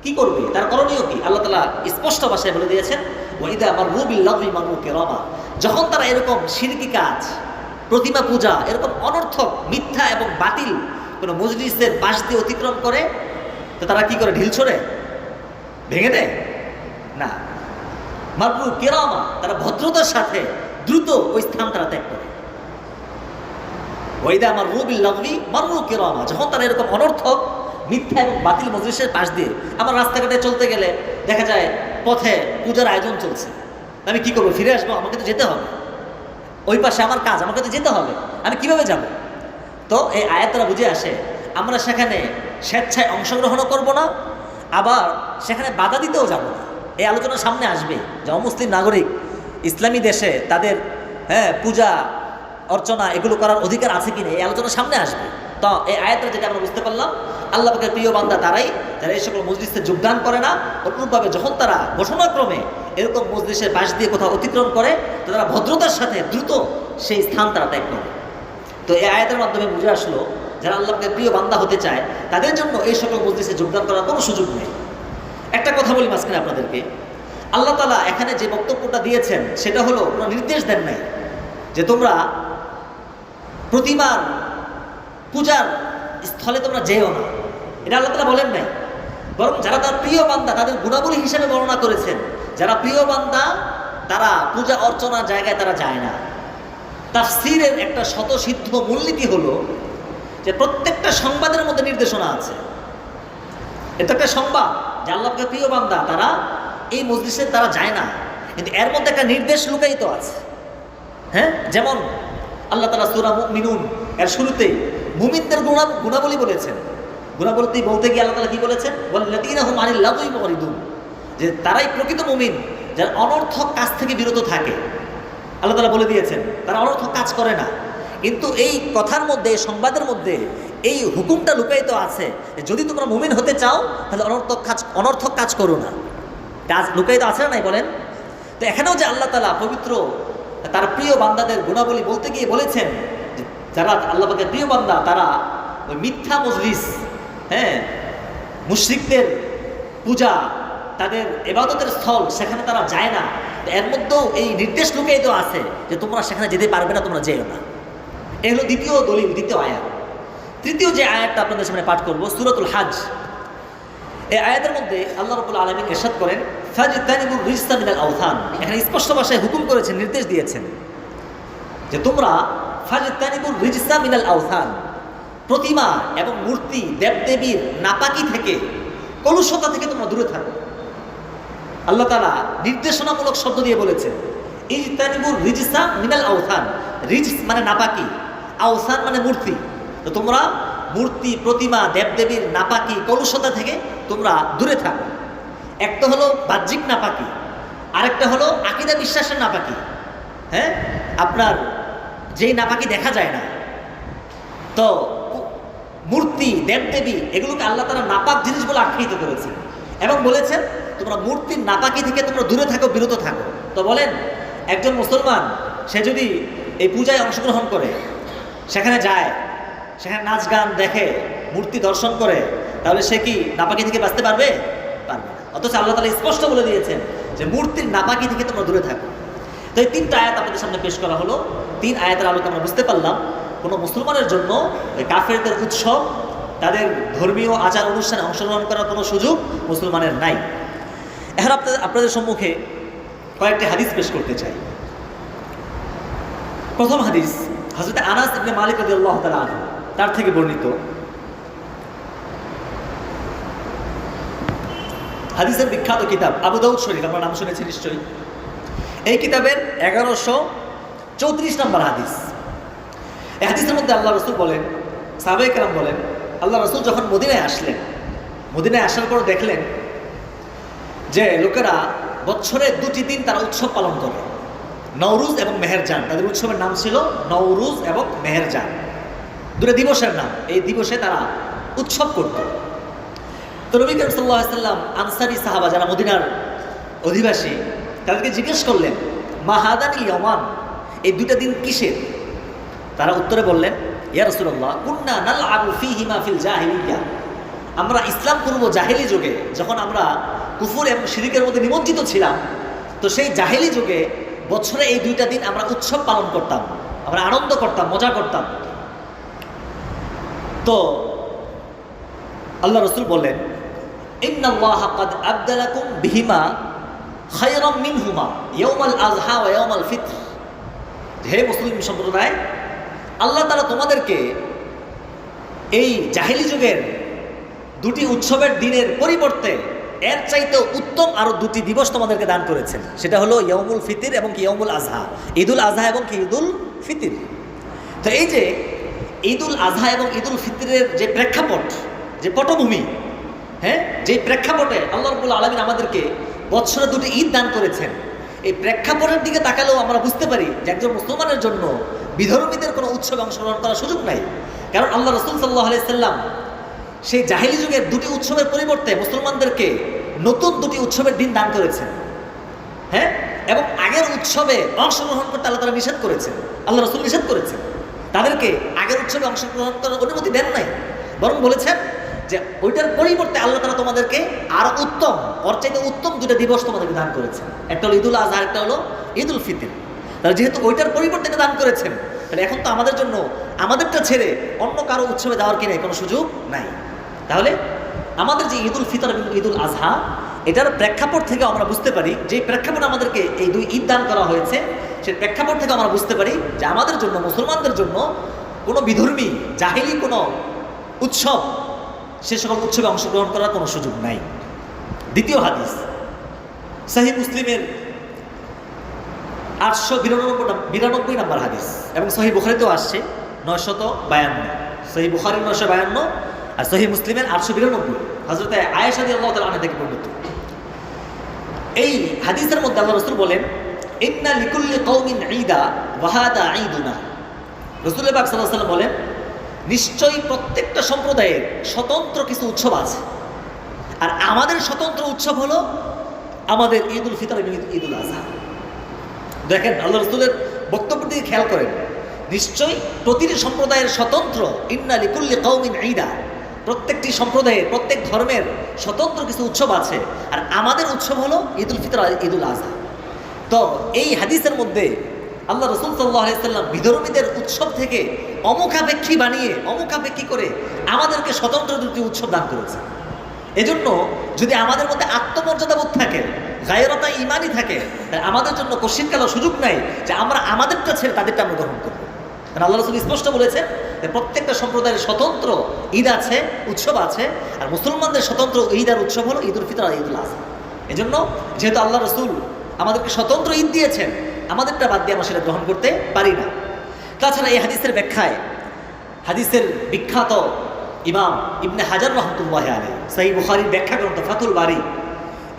কি করবে, তার করণীয় কি? আল্লাহ তাআলা স্পষ্ট ভাষায় বলে দিয়েছেন, ওয়াইদা মাররু বিল-লাগwi মাররু কিরামা, যখন তারা এরকম শিরকি কাজ, প্রতিমা পূজা, এরকম অনর্থক, মিথ্যা এবং বাতিল কোনো মজলিসের পাশ দিয়ে অতিক্রম করে, তো তারা কি করে, ঢিল ছড়ে, ভেঙে দেয় না। মাররু কিরামা, তারা ভদ্রতার সাথে দ্রুত ওই স্থান তারা ত্যাগ করে। ওয়াইদা মাররু বিল-লাগwi মাররু কিরামা, যখন তারা এরকম অনর্থক, মিথ্যা এবং বাতিল মজলিসের পাশ দিয়ে, আমার রাস্তাঘাটে চলতে গেলে দেখা যায় পথে পূজার আয়োজন চলছে, আমি কি করবো, ফিরে আসবো, আমাকে তো যেতে হবে, ওই পাশে আমার কাজ, আমাকে তো যেতে হবে, আমি কিভাবে যাব? তো এই আয়াত দ্বারা বুঝে আসে আমরা সেখানে স্বেচ্ছায় অংশগ্রহণও করব না, আবার সেখানে বাধা দিতেও যাব না। এই আলোচনা সামনে আসবে যে অমুসলিম নাগরিক ইসলামী দেশে তাদের পূজা অর্চনা এগুলো করার অধিকার আছে কিনা, এই আলোচনা সামনে আসবে। তো এই আয়াতটা যেটা আমরা বুঝতে পারলাম, আল্লাহ পাকের প্রিয় বান্দা তারাই যারা এই সকল মজলিসে যোগদান করে না, অনুরূপভাবে যখন তারা ঘটনাক্রমে এরকম মজলিসের পাশ দিয়ে কোথাও অতিক্রম করে, তো তারা ভদ্রতার সাথে দ্রুত সেই স্থান তারা ত্যাগ করে। তো এই আয়াতের মাধ্যমে বুঝে আসলো যারা আল্লাহ পাকের প্রিয় বান্দা হতে চায় তাদের জন্য এই সকল মজলিসে যোগদান করার কোনো সুযোগ নেই। একটা কথা বলি মাঝখানে আপনাদেরকে, আল্লাহ তাআলা এখানে যে বক্তব্যটা দিয়েছেন সেটা হলো কোনো নির্দেশ দেন নাই যে তোমরা প্রতিমার পূজার স্থলে তোমরা যেও না, এটা আল্লাহ তাআলা বলেন নাই। বরং যারা তার প্রিয় বান্দা তাদের গুণাবলী হিসেবে বর্ণনা করেছেন, যারা প্রিয় বান্দা তারা পূজা অর্চনার জায়গায় তারা যায় না। তাফসীরের একটা স্বতঃসিদ্ধ মূলনীতি হলো যে প্রত্যেকটা সংবাদের মধ্যে নির্দেশনা আছে। এটা একটা সংবাদ যে আল্লাহকে প্রিয় বান্দা তারা এই মজলিসে তারা যায় না, কিন্তু এর মধ্যে একটা নির্দেশ লুকায়িত আছে। যেমন আল্লাহ তাআলা সূরা মুমিনুন এর শুরুতেই মুমিনদের গুণাবলী বলেছেন। গুণাবলী বলতে গিয়ে আল্লাহ তাআলা কি বলেছেন? ওয়াল্লাযীনা হুম আনিল লাগwi মুরিদুন, যে তারাই প্রকৃত মুমিন যারা অনর্থক কাজ থেকে বিরত থাকে। আল্লাহ তাআলা বলে দিয়েছেন তারা অনর্থক কাজ করে না। কিন্তু এই কথার মধ্যে, সংবাদের মধ্যে এই হুকুমটা লুকায়িত আছে, যদি তোমরা মুমিন হতে চাও তাহলে অনর্থক কাজ করো না। কাজ লুকায়িত আছে না নাই বলেন? তো এখানেও যে আল্লাহ তাআলা পবিত্র তার প্রিয় বান্দাদের গুণাবলী বলতে গিয়ে বলেছেন যে যারা আল্লাহ পাকের প্রিয় বান্দা তারা ওই মিথ্যা মজলিস, হ্যাঁ, মুশরিকদের পূজা, তাদের ইবাদতের স্থল, সেখানে তারা যায় না। এর মধ্যেও এই নির্দেশ লুকায়িত আছে যে তোমরা সেখানে যেতে পারবে না, তোমরা যেও না। এ হলো দ্বিতীয় দলিল, দ্বিতীয় আয়াত। তৃতীয় যে আয়াতটা আপনাদের সামনে পাঠ করব, সূরাতুল হজ। এই আয়াতের মধ্যে আল্লাহ রাব্বুল আলামিন ইরশাদ করেন ফাজতানিবুর রিজসা মিনাল আওথান। এখানে স্পষ্ট ভাষায় হুকুম করেছেন, নির্দেশ দিয়েছেন যে তোমরা ফাজতানিবুর রিজসা মিনাল আওথান, প্রতিমা এবং মূর্তি, দেবদেবীর নাপাকি থেকে, কলুষতা থেকে তোমরা দূরে থাকো। আল্লাহ তাআলা নির্দেশনামূলক শব্দ দিয়ে বলেছেন ইজতানিবুর রিজসা মিনাল আওথান। রিজস মানে নাপাকি, আওথান মানে মূর্তি। তো তোমরা মূর্তি, প্রতিমা, দেবদেবীর নাপাকি, কলুষতা থেকে তোমরা দূরে থাকো। একটা হলো বাহ্যিক নাপাকি, আরেকটা হলো আকীদা বিশ্বাসের নাপাকি। হ্যাঁ, আপনার যেই নাপাকি দেখা যায় না। তো মূর্তি, দেবদেবী এগুলোকে আল্লাহ তাআলা নাপাক জিনিস বলে আখ্যায়িত করেছেন এবং বলেছেন তোমরা মূর্তির নাপাকি থেকে তোমরা দূরে থাকো, বিরত থাকো। তো বলেন, একজন মুসলমান সে যদি এই পূজায় অংশগ্রহণ করে, সেখানে যায়, সেখানে নাচ গান দেখে, মূর্তি দর্শন করে, তাহলে সে কি নাপাকি থেকে বাঁচতে পারবে? পারবে না। অথচ আল্লাহ তাআলা স্পষ্ট বলে দিয়েছেন যে মূর্তির নাপাকি থেকে তোমরা দূরে থাকো। তো এই তিনটা আয়াত আপনাদের সামনে পেশ করা হলো। তিন আয়াতের আলোকে আমরা বুঝতে পারলাম কোনো মুসলমানের জন্য কাফেরদের উৎসব, তাদের ধর্মীয় আচার অনুষ্ঠানে অংশগ্রহণ করার কোনো সুযোগ মুসলমানের নাই। এখন আপনাদের সম্মুখে কয়েকটি হাদিস পেশ করতে চাই। প্রথম হাদিস হযরত আনাস ইবনে মালিক রাদিয়াল্লাহু তাআলা আনহু তার থেকে বর্ণিত। হাদিসের বিখ্যাত কিতাব আবু দাউদ শরীফ, আপনার নাম শুনেছেন নিশ্চয়ই। এই কিতাবের 1134 নম্বর হাদিস। এই হাদিসের মধ্যে আল্লাহ রাসূল বলেন, সাহাবায়ে কেরাম বলেন, আল্লাহ রাসূল যখন মদিনায় আসলেন, মদিনায় আসার পর দেখলেন যে লোকেরা বছরে 2টি দিন তারা উৎসব পালন করে, নওরুজ এবং মেহেরজান। তাদের উৎসবের নাম ছিল নওরুজ এবং মেহেরজান, দুটো দিবসের নাম। এই দিবসে তারা উৎসব করত। তো নবী করিম সাল্লাল্লাহু আলাইহি ওয়াসাল্লাম আনসারী সাহাবা যারা মদিনার অধিবাসী, তাদেরকে জিজ্ঞেস করলেন মা হাদানিল ইয়াওমান, এই দুটা দিন কিসের? তারা উত্তরে বললেন ইয়া রাসূলুল্লাহ কুন্না নালআবু ফীহিমা ফিল জাহিলিয়া, আমরা ইসলাম পূর্ব জাহেলি যুগে যখন আমরা কুফর এবং শিরকের মধ্যে নিমজ্জিত ছিলাম, তো সেই জাহেলি যুগে বছরে এই দুইটা দিন আমরা উৎসব পালন করতাম, আমরা আনন্দ করতাম, মজা করতাম। তো আল্লাহ রাসূল বললেন ইন্নাল্লাহা ক্বাদ আবদালাকুম বিহিমা খায়রাম মিনহুমা ইয়াউমাল আযহা ওয়া ইয়াউমাল ফিতর। হে মুসলিম সম্প্রদায়, আল্লাহ তাআলা তোমাদেরকে এই জাহেলি যুগের দুটি উৎসবের দিনের পরিবর্তে এর চাইতে উত্তম আরো দুটি দিবস তোমাদেরকে দান করেছেন। সেটা হলো ইয়াউমুল ফিতর এবং ইয়াউমুল আযহা, ঈদুল আযহা এবং ঈদুল ফিতর। তো এই যে ঈদুল আযহা এবং ঈদুল ফিতরের যে প্রেক্ষাপট, যে পটভূমি, হ্যাঁ, যে প্রেক্ষাপটে আল্লাহ রাব্বুল আলামিন আমাদেরকে বছরে দুটি ঈদ দান করেছেন, এই প্রেক্ষাপটের দিকে তাকালেও আমরা বুঝতে পারি যে একজন মুসলমানের জন্য বিধর্মীদের কোনো উৎসবে অংশগ্রহণ করার সুযোগ নাই। কারণ আল্লাহ রাসূল সাল্লাল্লাহু আলাইহি সাল্লাম সেই জাহেলি যুগের দুটি উৎসবের পরিবর্তে মুসলমানদেরকে নতুন দুটি উৎসবের দিন দান করেছেন। হ্যাঁ, এবং আগের উৎসবে অংশগ্রহণ করতে আল্লাহ তাআলা নিষেধ করেছেন, আল্লাহ রাসূল নিষেধ করেছেন। তাদেরকে আগের উৎসবে অংশগ্রহণ করার অনুমতি দেন নাই, বরং বলেছেন যে ওইটার পরিবর্তে আল্লাহ তাআলা তোমাদেরকে আরো উত্তম, ওর চাইতে উত্তম দুটো দিবস তোমাদেরকে দান করেছেন। একটা হলো ঈদুল আযহা, একটা হলো ঈদুল ফিতর। তাহলে যেহেতু ওইটার পরিবর্তে দান করেছেন, তাহলে এখন তো আমাদের জন্য আমাদেরটা ছেড়ে অন্য কারো উৎসবে যাওয়ার কি নাই, কোনো সুযোগ নাই। তাহলে আমাদের যে ঈদুল ফিতর এবং ঈদুল আযহা, এটার প্রেক্ষাপট থেকে আমরা বুঝতে পারি, যে প্রেক্ষাপটে আমাদেরকে এই দুই ঈদ দান করা হয়েছে, সেই প্রেক্ষাপট থেকে আমরা বুঝতে পারি যে আমাদের জন্য, মুসলমানদের জন্য কোনো বিধর্মী জাহেলি কোনো উৎসব, সে সকল উৎসবে অংশগ্রহণ করার কোনো সুযোগ নাই। দ্বিতীয় হাদিস সহিহ মুসলিমের 892 নম্বর হাদিস এবং সহিহ বুখারীতেও আসছে 952। সহিহ বুখারীর 952 আর সহিহ মুসলিমের 892, হযরত আয়েশা রাদিয়াল্লাহু তাআলা আনহা থেকে বর্ণিত। এই হাদিসের মধ্যে আল্লাহ রাসূল বলেন, ইন্না লিকুল্লি কওমিন ঈদা ওয়া হাদা ঈদুনা। রাসূল পাক সাল্লাল্লাহু আলাইহি ওয়াসাল্লাম বলেন, নিশ্চয়ই প্রত্যেকটা সম্প্রদায়ের স্বতন্ত্র কিছু উৎসব আছে, আর আমাদের স্বতন্ত্র উৎসব হলো আমাদের ঈদুল ফিতর এবং ঈদুল আযহা। দেখেন আল্লাহ রাসূলের বক্তব্যের দিকে খেয়াল করেন, নিশ্চয়ই প্রতিটি সম্প্রদায়ের স্বতন্ত্র, ইন্না লিকুল্লি কওমিন ঈদা, প্রত্যেকটি সম্প্রদায়ের প্রত্যেক ধর্মের স্বতন্ত্র কিছু উৎসব আছে, আর আমাদের উৎসব হলো ঈদুল ফিতর আর ঈদুল আযহা। তো এই হাদিসের মধ্যে আল্লাহ রাসূল সাল্লাল্লাহু আলাইহি ওয়াসাল্লাম বিধর্মীদের উৎসব থেকে অমুখাপেক্ষী বানিয়ে অমুখাপেক্ষী করে আমাদেরকে স্বতন্ত্র দুটি উৎসব দান করেছে। এজন্য যদি আমাদের মধ্যে আত্মমর্যাদাবোধ থাকে, গায়রতা ইমানই থাকে, আমাদের জন্য কোশ্চিনকালেও সুযোগ নাই যে আমরা আমাদেরটা ছেড়ে তাদেরটা আমরা গ্রহণ করবো। কারণ আল্লাহ রাসূল স্পষ্ট বলেছেন যে প্রত্যেকটা সম্প্রদায়ের স্বতন্ত্র ঈদ আছে, উৎসব আছে, আর মুসলমানদের স্বতন্ত্র ঈদ আর উৎসব হলো ঈদুল ফিতর আর ঈদুল আযহা। এজন্য যেহেতু আল্লাহ রাসূল আমাদেরকে স্বতন্ত্র ঈদ দিয়েছেন, আমাদেরটা বাদ দিয়ে আমরা সেটা গ্রহণ করতে পারি না। তাছাড়া এই হাদিসের ব্যাখ্যায় হাদিসের বিখ্যাত ইমাম ইবনে হাজার রাহমাতুল্লাহি আলাইহি সহিহ বুখারীর ব্যাখ্যা গ্রন্থ ফাতুল বারী,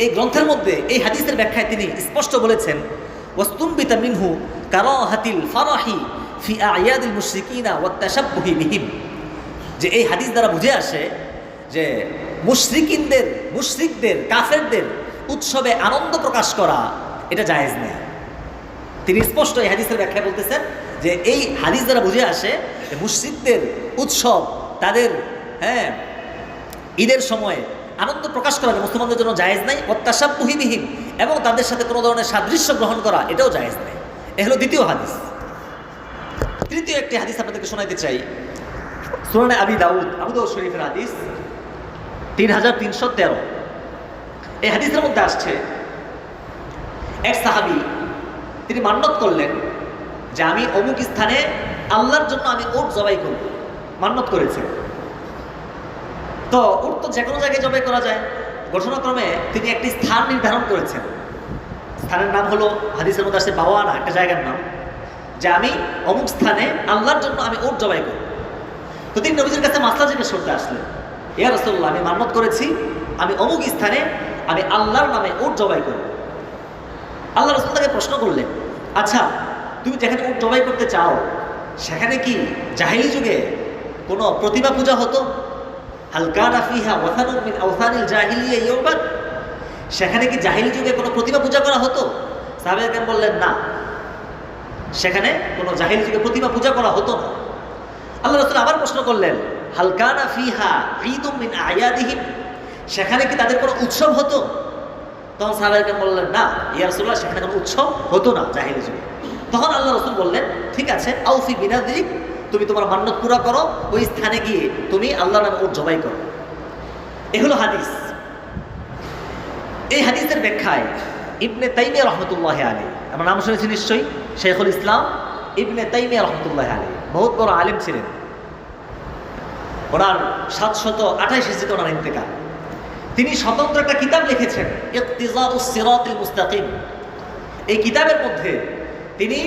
এই গ্রন্থের মধ্যে এই হাদিসের ব্যাখ্যায় তিনি স্পষ্ট বলেছেন, ওয়াস্তুনবিতা মিনহু কারাহাতিল ফারাহি ফি আয়াদিল মুশরিকিনা ওয়াত তাশাব্বুহি বিহিম, যে এই হাদিস দ্বারা বুঝে আসে যে মুশরিকদের কাফেরদের উৎসবে আনন্দ প্রকাশ করা এটা জায়েজ নেই। তিনি স্পষ্ট এই হাদিসের ব্যাখ্যায় বলতেছেন যে এই হাদিস দ্বারা বুঝে আসে যে মুশরিকদের উৎসব, তাদের ঈদের সময় আনন্দ প্রকাশ করা মুসলমানদের জন্য জায়েজ নাই, ওয়াত্তাশাব্বুহি বিহিম, এবং তাদের সাথে কোনো ধরনের সাদৃশ্য গ্রহণ করা এটাও জায়েজ নেই। এ হলো দ্বিতীয় হাদিস। তৃতীয় একটি হাদিস আপনাদেরকে শোনাইতে চাই, সুনানে আবু দাউদ শরীফের হাদিস 3313। এই হাদিসের মধ্যে আসছে এক সাহাবী তিনি মান্যত করলেন যে আমি অমুক স্থানে আল্লাহর জন্য আমি উট জবাই করব, মান্যত করেছেন। তো উট তো যে কোনো জায়গায় জবাই করা যায়, ঘটনাক্রমে তিনি একটি স্থান নির্ধারণ করেছেন। স্থানের নাম হলো, হাদিসের মধ্যে আসছে বাওয়ানা, একটা জায়গার নাম, যে আমি অমুক স্থানে আল্লাহর জন্য আমি উট জবাই করব। তো তিনি নবীজির কাছে মাসলা জিজ্ঞেস করতে আসলেন, ইয়া রাসূলুল্লাহ, আমি মান্যত করেছি আমি অমুক স্থানে আমি আল্লাহর নামে উট জবাই করব। আল্লাহ রাসূল তাকে প্রশ্ন করলেন, আচ্ছা তুমি যেখানে উট জবাই করতে চাও সেখানে কি জাহিলি যুগে কোনো প্রতিমা পূজা হতো? হাল কানা ফিহা ওয়াথানুন মিন আওথানিল জাহিলিয়া ইউবাদ, সেখানে কি জাহিলি যুগে কোনো প্রতিমা পূজা করা হতো? সাহাবায়ে কেরাম বললেন, না, সেখানে কোনো জাহিলি যুগে প্রতিমা পূজা করা হতো না। আল্লাহ রাসূল আবার প্রশ্ন করলেন, হাল কানা ফিহা ঈদুম মিন আয়াদিহিম, সেখানে কি তাদের কোনো উৎসব হতো? তখন সাহাবায়ে কেরাম বললেন, না ইয়া রাসূলুল্লাহ, সেখানে কোনো উৎসব হতো না জাহিলি যুগে। তখন আল্লাহ রাসূল বললেন, ঠিক আছে, আউফি বিনাযরিক, তুমি তোমার মান্যত পুরা করো, ওই স্থানে গিয়ে তুমি আল্লাহর নামে উট জবাই করো। এ হলো হাদিস। এই হাদিসের ব্যাখ্যায় ইবনে তাইমিয়া রাহমাতুল্লাহি আলাইহি, আমরা নাম শুনেছি নিশ্চয়ই, শাইখুল ইসলাম ইবনে তাইমিয়া রাহমাতুল্লাহি আলাইহি, বহুত বড় আলেম ছিলেন। ওনার 728 হিজরিতে ওনার ইন্তেকাল। তিনি স্বতন্ত্র একটা কিতাব লিখেছেন, ইকতিজাউস সিরাতিল মুস্তাকিম। এই কিতাবের মধ্যে তিনি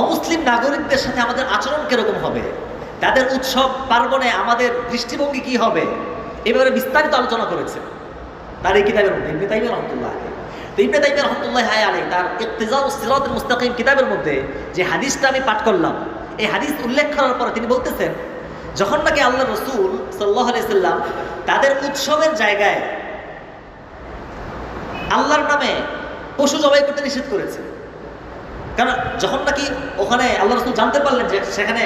অমুসলিম নাগরিকদের সাথে আমাদের আচরণ কিরকম হবে, তাদের উৎসব পার্বণে আমাদের দৃষ্টিভঙ্গি কি হবে, এবারে বিস্তারিত আলোচনা করেছে তার এই কিতাবের মধ্যে, ইবনে তাইমিয়া রাহমাতুল্লাহ আলাইহি। তো ইবনে তাইমিয়া রাহমাতুল্লাহি আলাইহি তার ইকতিজাউস সিরাতিল মুস্তাকিম কিতাবের মধ্যে যে হাদিসটা আমি পাঠ করলাম, এই হাদিস উল্লেখ করার পরে তিনি বলতেছেন, যখন নাকি আল্লাহ রাসূল সাল্লাল্লাহু আলাইহি সাল্লাম তাদের উৎসবের জায়গায় আল্লাহর নামে পশু জবাই করতে নিষেধ করেছে, কারণ যখন নাকি ওখানে আল্লাহ রাসূল জানতে পারলেন যে সেখানে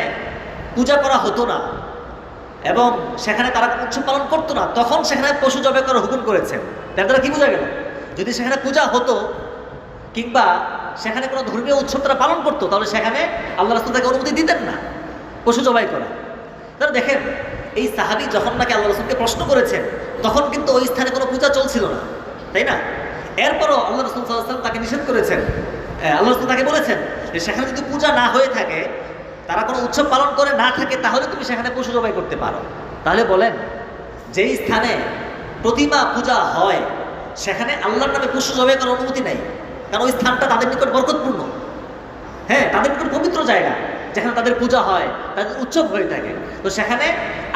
পূজা করা হতো না এবং সেখানে তারা উৎসব পালন করতো না, তখন সেখানে পশু জবাই করার হুকুম করেছেন। তার দ্বারা কি বোঝা গেল, যদি সেখানে পূজা হতো কিংবা সেখানে কোনো ধর্মীয় উৎসব তারা পালন করতো, তাহলে সেখানে আল্লাহ রাসূল তাকে অনুমতি দিতেন না পশু জবাই করা। তাহলে দেখেন, এই সাহাবী যখন নাকি আল্লাহ রাসূলকে প্রশ্ন করেছেন, তখন কিন্তু ওই স্থানে কোনো পূজা চলছিল না, তাই না? এরপরও আল্লাহ রাসূল সাল্লাল্লাহু আলাইহি ওয়াসাল্লাম তাকে নিষেধ করেছেন। আল্লাহ রাসূল তাকে বলেছেন যে সেখানে যদি পূজা না হয়ে থাকে, তারা কোনো উৎসব পালন করে না থাকে, তাহলে তুমি সেখানে পশু জবাই করতে পারো। তাহলে বলেন, যেই স্থানে প্রতিমা পূজা হয় সেখানে আল্লাহর নামে পশু জবাই করার অনুমতি নেই, কারণ ওই স্থানটা তাদের নিকট বরকতপূর্ণ, তাদের নিকট পবিত্র জায়গা। যেখানে তাদের পূজা হয়, তাদের উৎসব হয়ে থাকে, তো সেখানে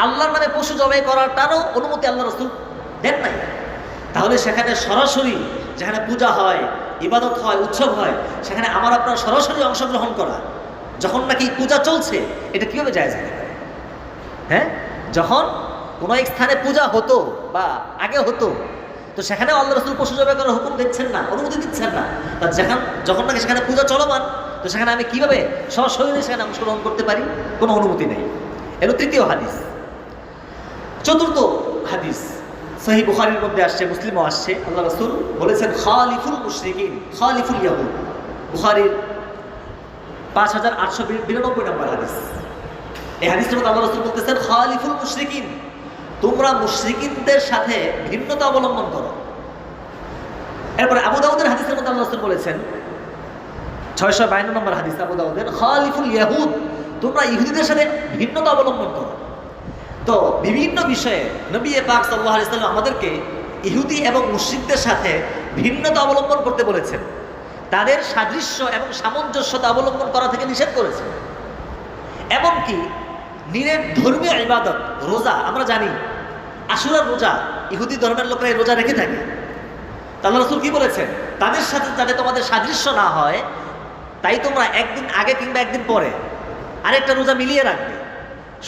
আল্লাহর নামে পশু জবাই করাটারও অনুমতি আল্লাহ রাসূল দেন নাই। তাহলে সেখানে সরাসরি যেখানে পূজা হয়, ইবাদত হয়, উৎসব হয়, সেখানে আমার আপনার সরাসরি অংশগ্রহণ করা, যখন নাকি পূজা চলছে, এটা কীভাবে জায়েজ হতে পারে? হ্যাঁ, যখন কোনো এক স্থানে পূজা হতো বা আগে হতো, তো সেখানে আল্লাহ রাসূল পশু জবাই করার হুকুম দিচ্ছেন না, অনুমতি দিচ্ছেন না। তা যখন নাকি সেখানে পূজা চলমান, তো সেখানে আমি কীভাবে সশরীরে সেখানে অংশগ্রহণ করতে পারি? কোনো অনুমতি নেই। এলো তৃতীয় হাদিস। চতুর্থ হাদিস সহিহ বুখারীর মধ্যে আসছে, মুসলিমও আসছে। আল্লাহ রাসূল বলেছেন খালিফুল মুশরিকিন খালিফুল ইয়াহুদ। বুখারীর 5892 নম্বর হাদিস। এই হাদিসের মধ্যে আল্লাহ রাসূল বলতেছেন খালিফুল মুশরিকিন, তোমরা মুশরিকিনদের সাথে ভিন্নতা অবলম্বন করো। এরপরে আবু দাউদের হাদিসের মধ্যে আল্লাহ রাসূল বলেছেন 652 নম্বর হাদিস আবু দাউদের, খালিফুল ইয়াহুদ, তোমরা ইহুদিদের সাথে ভিন্নতা অবলম্বন করো। তো বিভিন্ন বিষয়ে নবী পাক সাল্লাল্লাহু আলাইহি ওয়াসাল্লাম আমাদেরকে ইহুদি এবং মুশরিকদের সাথে ভিন্নতা অবলম্বন করতে বলেছেন, তাদের সাদৃশ্য এবং সামঞ্জস্যতা অবলম্বন করা থেকে নিষেধ করেছেন। এমনকি নিরেট ধর্মীয় ইবাদত রোজা, আমরা জানি আশুরার রোজা ইহুদি ধর্মের লোকরা এই রোজা রেখে থাকে। আল্লাহ রাসূল কি বলেছেন? তাদের সাথে যাতে তোমাদের সাদৃশ্য না হয়, তাই তোমরা একদিন আগে কিংবা একদিন পরে আরেকটা রোজা মিলিয়ে রাখবে।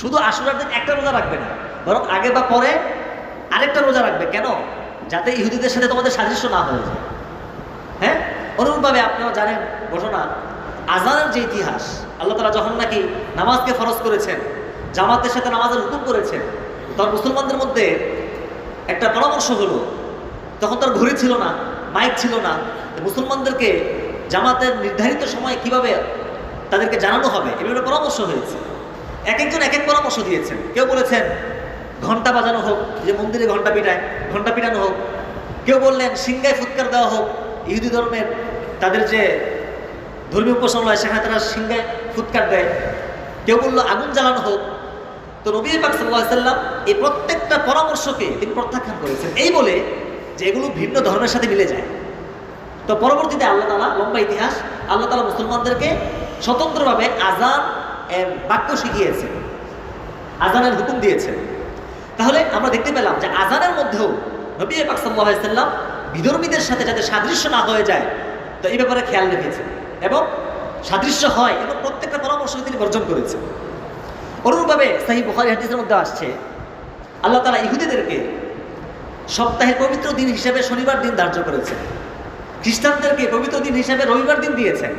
শুধু আশুরার দিন একটা রোজা রাখবে না, বরং আগে বা পরে আরেকটা রোজা রাখবে। কেন? যাতে ইহুদিদের সাথে তোমাদের সাদৃশ্য না হয়ে যায়। হ্যাঁ, অনুরূপভাবে আপনারা জানেন ঘটনা, আজানের যে ইতিহাস, আল্লাহ তাআলা যখন নাকি নামাজকে ফরজ করেছেন, জামাতের সাথে নামাজের হুকুম করেছেন, তখন মুসলমানদের মধ্যে একটা পরামর্শ হলো। তখন তার ঘড়ি ছিল না, মাইক ছিল না, মুসলমানদেরকে জামাতের নির্ধারিত সময় কিভাবে তাদেরকে জানানো হবে, এভাবে পরামর্শ হয়েছে। এক একজন এক এক পরামর্শ দিয়েছেন। কেউ বলেছেন ঘন্টা বাজানো হোক, যে মন্দিরে ঘন্টা পিটানো হোক। কেউ বললেন সিংগায় ফুৎকার দেওয়া হোক, ইহুদি ধর্মের তাদের যে ধর্মীয় উপাসনালয় সেখানে তারা সিংগায় ফুৎকার দেয়। কেউ বললো আগুন জ্বালানো হোক। তো নবী পাক সাল্লাল্লাহু আলাইহি ওয়াসাল্লাম এই প্রত্যেকটা পরামর্শকে তিনি প্রত্যাখ্যান করেছেন, এই বলে যে এগুলো ভিন্ন ধর্মের সাথে মিলে যায়। তো পরবর্তীতে আল্লাহ তাআলা, লম্বা ইতিহাস, আল্লাহ তাআলা মুসলমানদেরকে স্বতন্ত্রভাবে আজান এর বাক্য শিখিয়েছেন, আজানের হুকুম দিয়েছেন। তাহলে আমরা দেখতে পেলাম যে আজানের মধ্যেও নবী পাক সাল্লাল্লাহু আলাইহি ওয়াসাল্লাম বিধর্মীদের সাথে যাতে সাদৃশ্য না হয়ে যায়, তো এই ব্যাপারে খেয়াল রেখেছেন এবং সাদৃশ্য হয় এবং প্রত্যেকটা পরামর্শকে তিনি বর্জন করেছেন। অনুরূপভাবে সহিহ বুখারী হাদিসের মধ্যে আসছে, আল্লাহ তাআলা ইহুদিদেরকে সপ্তাহের পবিত্র দিন হিসেবে শনিবার দিন ধার্য করেছেন, খ্রিস্টানদেরকে পবিত্র দিন হিসেবে রবিবার দিন দিয়েছেন,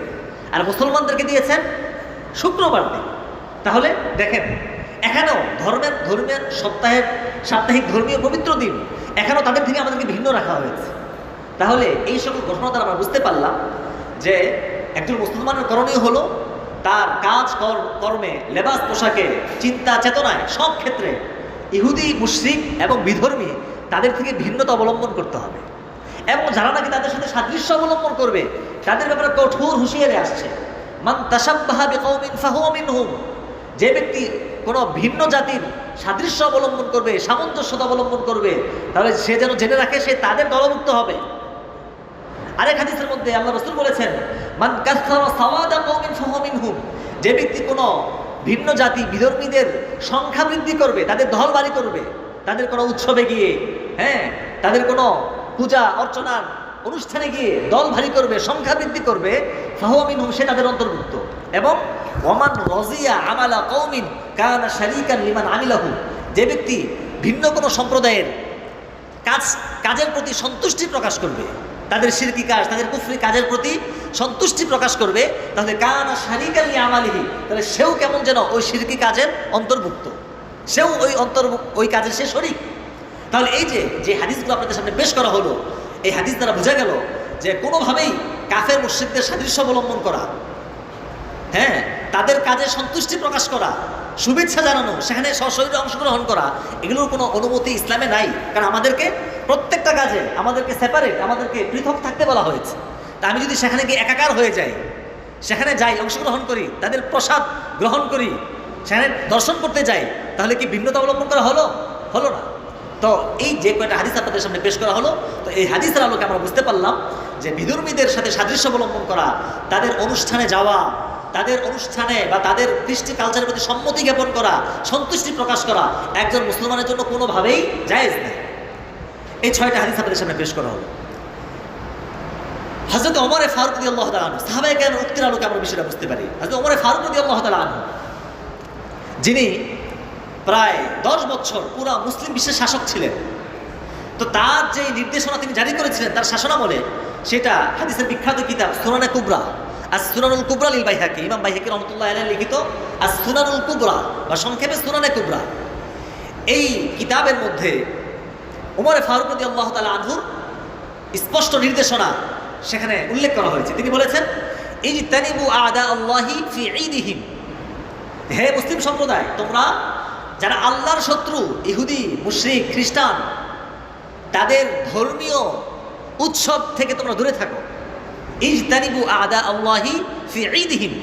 আর মুসলমানদেরকে দিয়েছেন শুক্রবার দিন। তাহলে দেখেন, এখানেও ধর্মের সাপ্তাহিক ধর্মীয় পবিত্র দিন এখানেও তাদের থেকে আমাদেরকে ভিন্ন রাখা হয়েছে। তাহলে এই সকল ঘটনা দ্বারা আমরা বুঝতে পারলাম যে একজন মুসলমানের করণীয় হলো তার কাজ কর্মে, লেবাস পোশাকে, চিন্তা চেতনায়, সব ক্ষেত্রে ইহুদি, মুশরিক এবং বিধর্মী তাদের থেকে ভিন্নতা অবলম্বন করতে হবে। এবং যারা নাকি তাদের সাথে সাদৃশ্য অবলম্বন করবে, তাদের ব্যাপারে কঠোর হুঁশিয়ারি আসছে, মান তাশাব্বাহা বিকওমিন ফাহুয়া মিনহুম। যে ব্যক্তি কোনো ভিন্ন জাতির সাদৃশ্য অবলম্বন করবে, সামঞ্জস্যতা অবলম্বন করবে, তাহলে সে যেন জেনে রাখে সে তাদের দলভুক্ত হবে। আরেক হাদিসের মধ্যে আল্লাহ রাসূল বলেছেন, মান কাসসারা সাওয়াদা কওমিন ফাহুয়া মিনহুম। যে ব্যক্তি কোনো ভিন্ন জাতি বিধর্মীদের সংখ্যা বৃদ্ধি করবে, তাদের দল বাড়ি করবে, তাদের কোনো উৎসবে গিয়ে, তাদের কোনো পূজা অর্চনার অনুষ্ঠানে গিয়ে দল ভারী করবে, সংখ্যা বৃদ্ধি করবে, ফাহুয়া মিনহুম, সে তাদের অন্তর্ভুক্ত। এবং ওমান রাজিয়া আমালা কওমিন কানা শারীকান লিমান আমিলাহু। যে ব্যক্তি ভিন্ন কোনো সম্প্রদায়ের কাজের প্রতি সন্তুষ্টি প্রকাশ করবে, তাদের শিরকি কাজ, তাদের কুফরি কাজের প্রতি সন্তুষ্টি প্রকাশ করবে, তাহলে কানা শারীকান লি আমালিহি, তাহলে সেও কেমন যেন ওই শিরকি কাজের অন্তর্ভুক্ত, সেও ওই কাজের সে শরীক। তাহলে এই যে হাদিসগুলো আপনাদের সামনে পেশ করা হলো, এই হাদিস দ্বারা বোঝা গেল যে কোনোভাবেই কাফের মুশরিকদের সাদৃশ্য অবলম্বন করা, তাদের কাজে সন্তুষ্টি প্রকাশ করা, শুভেচ্ছা জানানো, সেখানে সশরীরে অংশগ্রহণ করা, এগুলোর কোনো অনুমতি ইসলামে নাই। কারণ আমাদেরকে প্রত্যেকটা কাজে আমাদেরকে সেপারেট, আমাদেরকে পৃথক থাকতে বলা হয়েছে। তা আমি যদি সেখানে গিয়ে একাকার হয়ে যাই, সেখানে যাই, অংশগ্রহণ করি, তাদের প্রসাদ গ্রহণ করি, সেখানে দর্শন করতে যাই, তাহলে কি ভিন্নতা অবলম্বন করা হলো না? তো এই যে কয়েকটা হাদিস আপনাদের সামনে পেশ করা হলো, তো এই হাদিসের আলোকে আমরা বুঝতে পারলাম যে বিধর্মীদের সাথে সাদৃশ্য অবলম্বন করা, তাদের অনুষ্ঠানে যাওয়া, তাদের অনুষ্ঠানে বা তাদের কৃষ্টি কালচারের প্রতি সম্মতি জ্ঞাপন করা, সন্তুষ্টি প্রকাশ করা একজন মুসলমানের জন্য কোনোভাবেই জায়েজ নেই। এই 6টা হাদিস আপনাদের সামনে পেশ করা হলো। হযরত ওমর ফারুক রাদিয়াল্লাহু তাআলা আনহু, সাহাবায়ে কেরামের উক্তির আলোকে আমরা বিষয়টা বুঝতে পারি। হযরত ওমর ফারুক রাদিয়াল্লাহু তাআলা আনহু, যিনি প্রায় 10 বছর পুরা মুসলিম বিশ্বের শাসক ছিলেন, তো তার যে নির্দেশনা তিনি জারি করেছিলেন তার শাসনামলে, সেটা হাদিসের বিখ্যাত কিতাব সুনানে কুবরা, আস-সুনানুল কুবরা লিল বাইহাকি, ইমাম বাইহাকি রাহমাতুল্লাহি আলাইহি লিখিত আস-সুনানুল কুবরা বা সংক্ষেপে সুনানে কুবরা, এই কিতাবের মধ্যে ওমর ফারুক রাদিয়াল্লাহু তাআলা আনহুর স্পষ্ট নির্দেশনা সেখানে উল্লেখ করা হয়েছে। তিনি বলেছেন, ইজতানিবু আ'দা আল্লাহি ফি ঈদিহিম, হে মুসলিম সম্প্রদায়, তোমরা যারা আল্লাহর শত্রু, ইহুদি, মুশরিক, খ্রিস্টান, তাদের ধর্মীয় উৎসব থেকে তোমরা দূরে থাকো। ইজতানিবু আ'দা আল্লাহি ফি ঈদিহিম,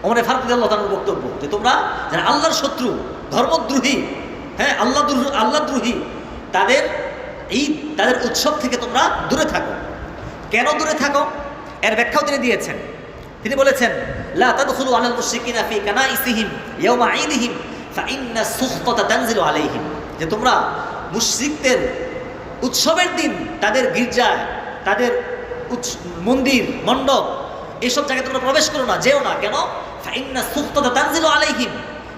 ওমর ফারুক রাদিয়াল্লাহু তাআলার বক্তব্য যে তোমরা যারা আল্লাহর শত্রু, ধর্মদ্রোহী, হ্যাঁ আল্লাহদ্রোহী, তাদের ঈদ, তাদের উৎসব থেকে তোমরা দূরে থাকো। কেন দূরে থাকো এর ব্যাখ্যাও তিনি দিয়েছেন। তিনি বলেছেন, লা তাদখুলু আলাল মুশরিকিনা ফি কানাইসিহিম ইয়াওমা ঈদিহিম ফাইন্না সুখতাতা তানজিলু আলাইহিম, যে তোমরা মুশরিকদের উৎসবের দিন তাদের গির্জায়, তাদের মন্দির, মণ্ডপ, এইসব জায়গায় তোমরা প্রবেশ করো না, যেও না। কেন? ফাইন্না সুখতাতা তানজিলু আলাইহিম,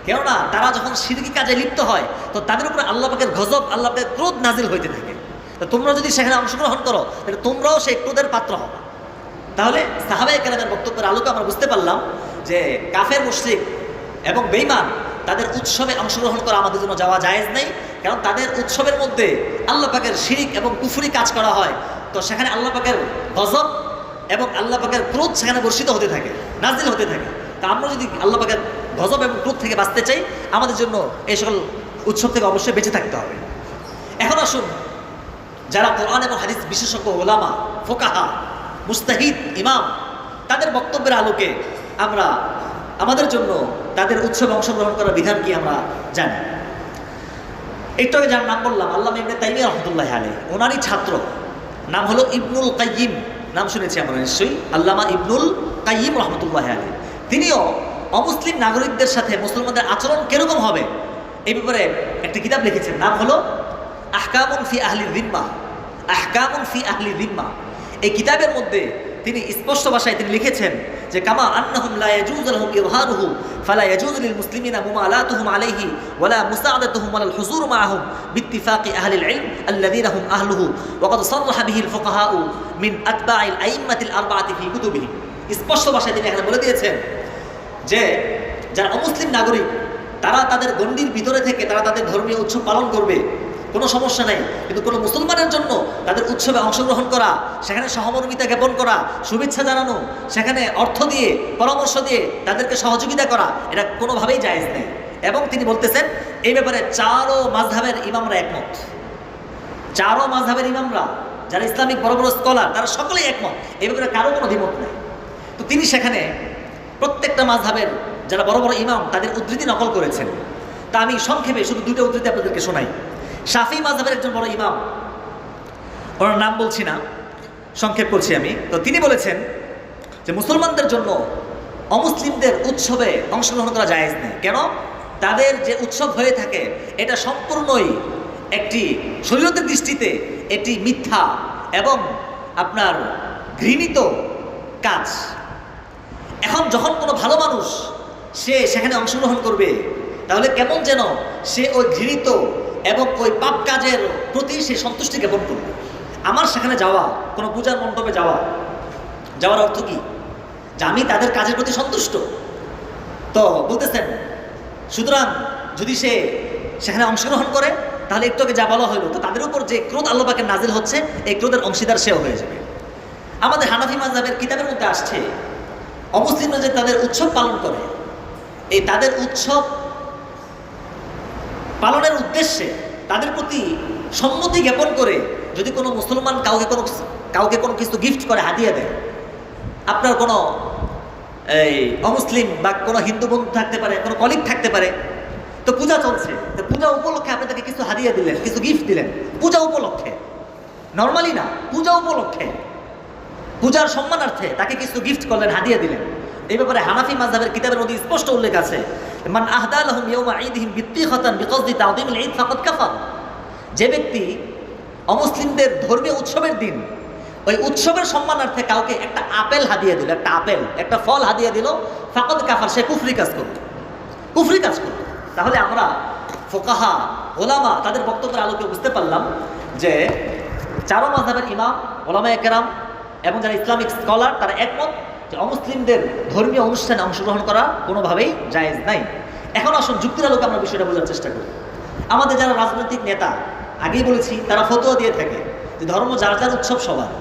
কেননা তারা যখন শিরকি কাজে লিপ্ত হয় তো তাদের উপরে আল্লাহ পাকের গজব, আল্লাহ পাকের ক্রোধ নাজিল হইতে থাকে। তো তোমরা যদি সেখানে অংশগ্রহণ করো তাহলে তোমরাও সেই ক্রোধের পাত্র হবে। তাহলে সাহাবায়ে কেরামের বক্তব্যের আলোকে আমরা বুঝতে পারলাম যে কাফের, মুশরিক এবং বেঈমান তাদের উৎসবে অংশগ্রহণ করা আমাদের জন্য যাওয়া জায়েজ নেই, কারণ তাদের উৎসবের মধ্যে আল্লাহ পাকের শিরিক এবং কুফরি কাজ করা হয়। তো সেখানে আল্লাহ পাকের গজব এবং আল্লাহ পাকের ক্রোধ সেখানে বর্ষিত হতে থাকে, নাজিল হতে থাকে। তা আমরা যদি আল্লাহ পাকের গজব এবং ক্রোধ থেকে বাঁচতে চাই, আমাদের জন্য এই সকল উৎসব থেকে অবশ্যই বেঁচে থাকতে হবে। এখন আসুন, যারা কোরআন এবং হাদিস বিশেষজ্ঞ, ওলামা, ফোকাহা, মুস্তাহিদ, ইমাম, তাদের বক্তব্যের আলোকে আমরা আমাদের জন্য তাদের উৎসবে অংশগ্রহণ করার বিধান কি আমরা জানি। একটু আগে যার নাম বললাম, আল্লামা ইবনে তাইমিয়া রাহমাতুল্লাহি আলাইহি, ওনারই ছাত্র, নাম হলো ইবনুল কাইয়িম, নাম শুনেছি আমরা নিশ্চয়ই, আল্লামা ইবনুল কাইয়িম রাহমাতুল্লাহি আলাইহি। তিনিও অমুসলিম নাগরিকদের সাথে মুসলমানদের আচরণ কিরকম হবে এই ব্যাপারে একটা কিতাব লিখেছেন, নাম হলো আহকামুন ফি আহলি যিম্মাহ, আহকামুন ফি আহলি যিম্মাহ। এই কিতাবের মধ্যে তিনি স্পষ্ট ভাষায় তিনি লিখেছেন যে কামা আন্নাহুম লা ইয়াজুজু লাহুম ইযহারুহু ফালা ইয়াজুজু লিল মুসলিমিনা মুমালাতুহুম আলাইহি ওয়ালা মুসাআদাতুহুম আলাল হুজুর মাআহুম বিত্তিফাকি আহলিল ইলম আল্লাযীনা হুম আহলুহু ওয়া ক্বাদ সাররাহা বিহিল ফুকাহাউ মিন আতবাইল আইম্মাতিল আরবাআতি ফি কুতুবিহিম। স্পষ্ট ভাষায় তিনি এখানে বলে দিয়েছেন যে যারা অমুসলিম নাগরিক তারা তাদের গণ্ডির ভিতরে থেকে তারা তাদের ধর্মীয় উৎসব পালন করবে, কোনো সমস্যা নেই, কিন্তু কোনো মুসলমানের জন্য তাদের উৎসবে অংশগ্রহণ করা, সেখানে সহমর্মিতা জ্ঞাপন করা, শুভেচ্ছা জানানো, সেখানে অর্থ দিয়ে, পরামর্শ দিয়ে তাদেরকে সহযোগিতা করা, এটা কোনোভাবেই জায়েজ নেই। এবং তিনি বলতেছেন এই ব্যাপারে চারো মাযহাবের ইমামরা একমত, চারো মাযহাবের ইমামরা যারা ইসলামিক বড় বড় স্কলার তারা সকলেই একমত, এই ব্যাপারে কারো কোনো দ্বিমত নেই। তো তিনি সেখানে প্রত্যেকটা মাযহাবের যারা বড় বড় ইমাম তাদের উদ্ধৃতি নকল করেছেন। তা আমি সংক্ষেপে শুধু দুটো উদ্ধৃতি আপনাদেরকে শোনাই। শাফি মাযহাবের একজন বড় ইমাম, ওনার নাম বলছি না, সংক্ষেপ করছি আমি। তো তিনি বলেছেন যে মুসলমানদের জন্য অমুসলিমদের উৎসবে অংশগ্রহণ করা জায়েজ নেই। কেন? তাদের যে উৎসব হয়ে থাকে এটা সম্পূর্ণই একটি শরীয়তের দৃষ্টিতে এটি মিথ্যা এবং আপনার ঘৃণিত কাজ। এখন যখন কোনো ভালো মানুষ সে সেখানে অংশগ্রহণ করবে তাহলে কেমন যেন সে ওই ঘৃণিত এবং ওই পাপ কাজের প্রতি সে সন্তুষ্টি জ্ঞাপন করবে। আমার সেখানে যাওয়া, কোনো পূজার মণ্ডপে যাওয়ার অর্থ কি? যে আমি তাদের কাজের প্রতি সন্তুষ্ট। তো বলতেছেন সুতরাং যদি সে সেখানে অংশগ্রহণ করে তাহলে একটু আগে যা বলা হলো, তো তাদের উপর যে ক্রোধ আল্লাহ পাকের নাজিল হচ্ছে এই ক্রোধের অংশীদার সেও হয়ে যাবে। আমাদের হানাফি মাযহাবের কিতাবের মধ্যে আসছে অমুসলিমরা যে তাদের উৎসব পালন করে, এই তাদের উৎসব পালনের উদ্দেশ্যে তাদের প্রতি সম্মতি জ্ঞাপন করে যদি কোনো মুসলমান কাউকে কোনো কিছু গিফট করে, হাদিয়া দেয়, আপনার কোনো এই অমুসলিম বা কোনো হিন্দু বন্ধু থাকতে পারে, কোনো কলিগ থাকতে পারে, তো পূজা চলছে, তো পূজা উপলক্ষে আপনি তাকে কিছু হাদিয়া দিলেন, কিছু গিফট দিলেন, পূজা উপলক্ষে, নর্মালি না, পূজা উপলক্ষে, পূজার সম্মানার্থে তাকে কিছু গিফট করলেন, হাদিয়া দিলেন, এই ব্যাপারে হানাফি মাযহাবের কিতাবের মধ্যে স্পষ্ট উল্লেখ আছে, মান আহদা লাহুম ইয়াওমা ঈদিহিম বিত্তিখাতান বিকসদি তা'যীমিল ঈদ ফাকাদ কাফার। যে ব্যক্তি অমুসলিমদের ধর্মীয় উৎসবের দিন ওই উৎসবের সম্মানার্থে কাউকে একটা আপেল হাদিয়া দিল, একটা আপেল, একটা ফল হাদিয়া দিল, ফাকাদ কাফার, সে কুফরি কাজ করল, কুফরি কাজ করল। তাহলে আমরা ফুকাহা, ওলামা তাদের বক্তব্যের আলোকে বুঝতে পারলাম যে চারো মাযহাবের ইমাম, ওলামায়ে কেরাম এবং যারা ইসলামিক স্কলার তারা একমত যে অমুসলিমদের ধর্মীয় অনুষ্ঠানে অংশগ্রহণ করা কোনোভাবেই জায়েজ নাই। এখন আসুন যুক্তির আলোকে আমরা বিষয়টা বোঝার চেষ্টা করি। আমাদের যারা রাজনৈতিক নেতা, আগেই বলেছি, তারা ফতোয়া দিয়ে থাকে যে ধর্ম যার যার উৎসব সবার।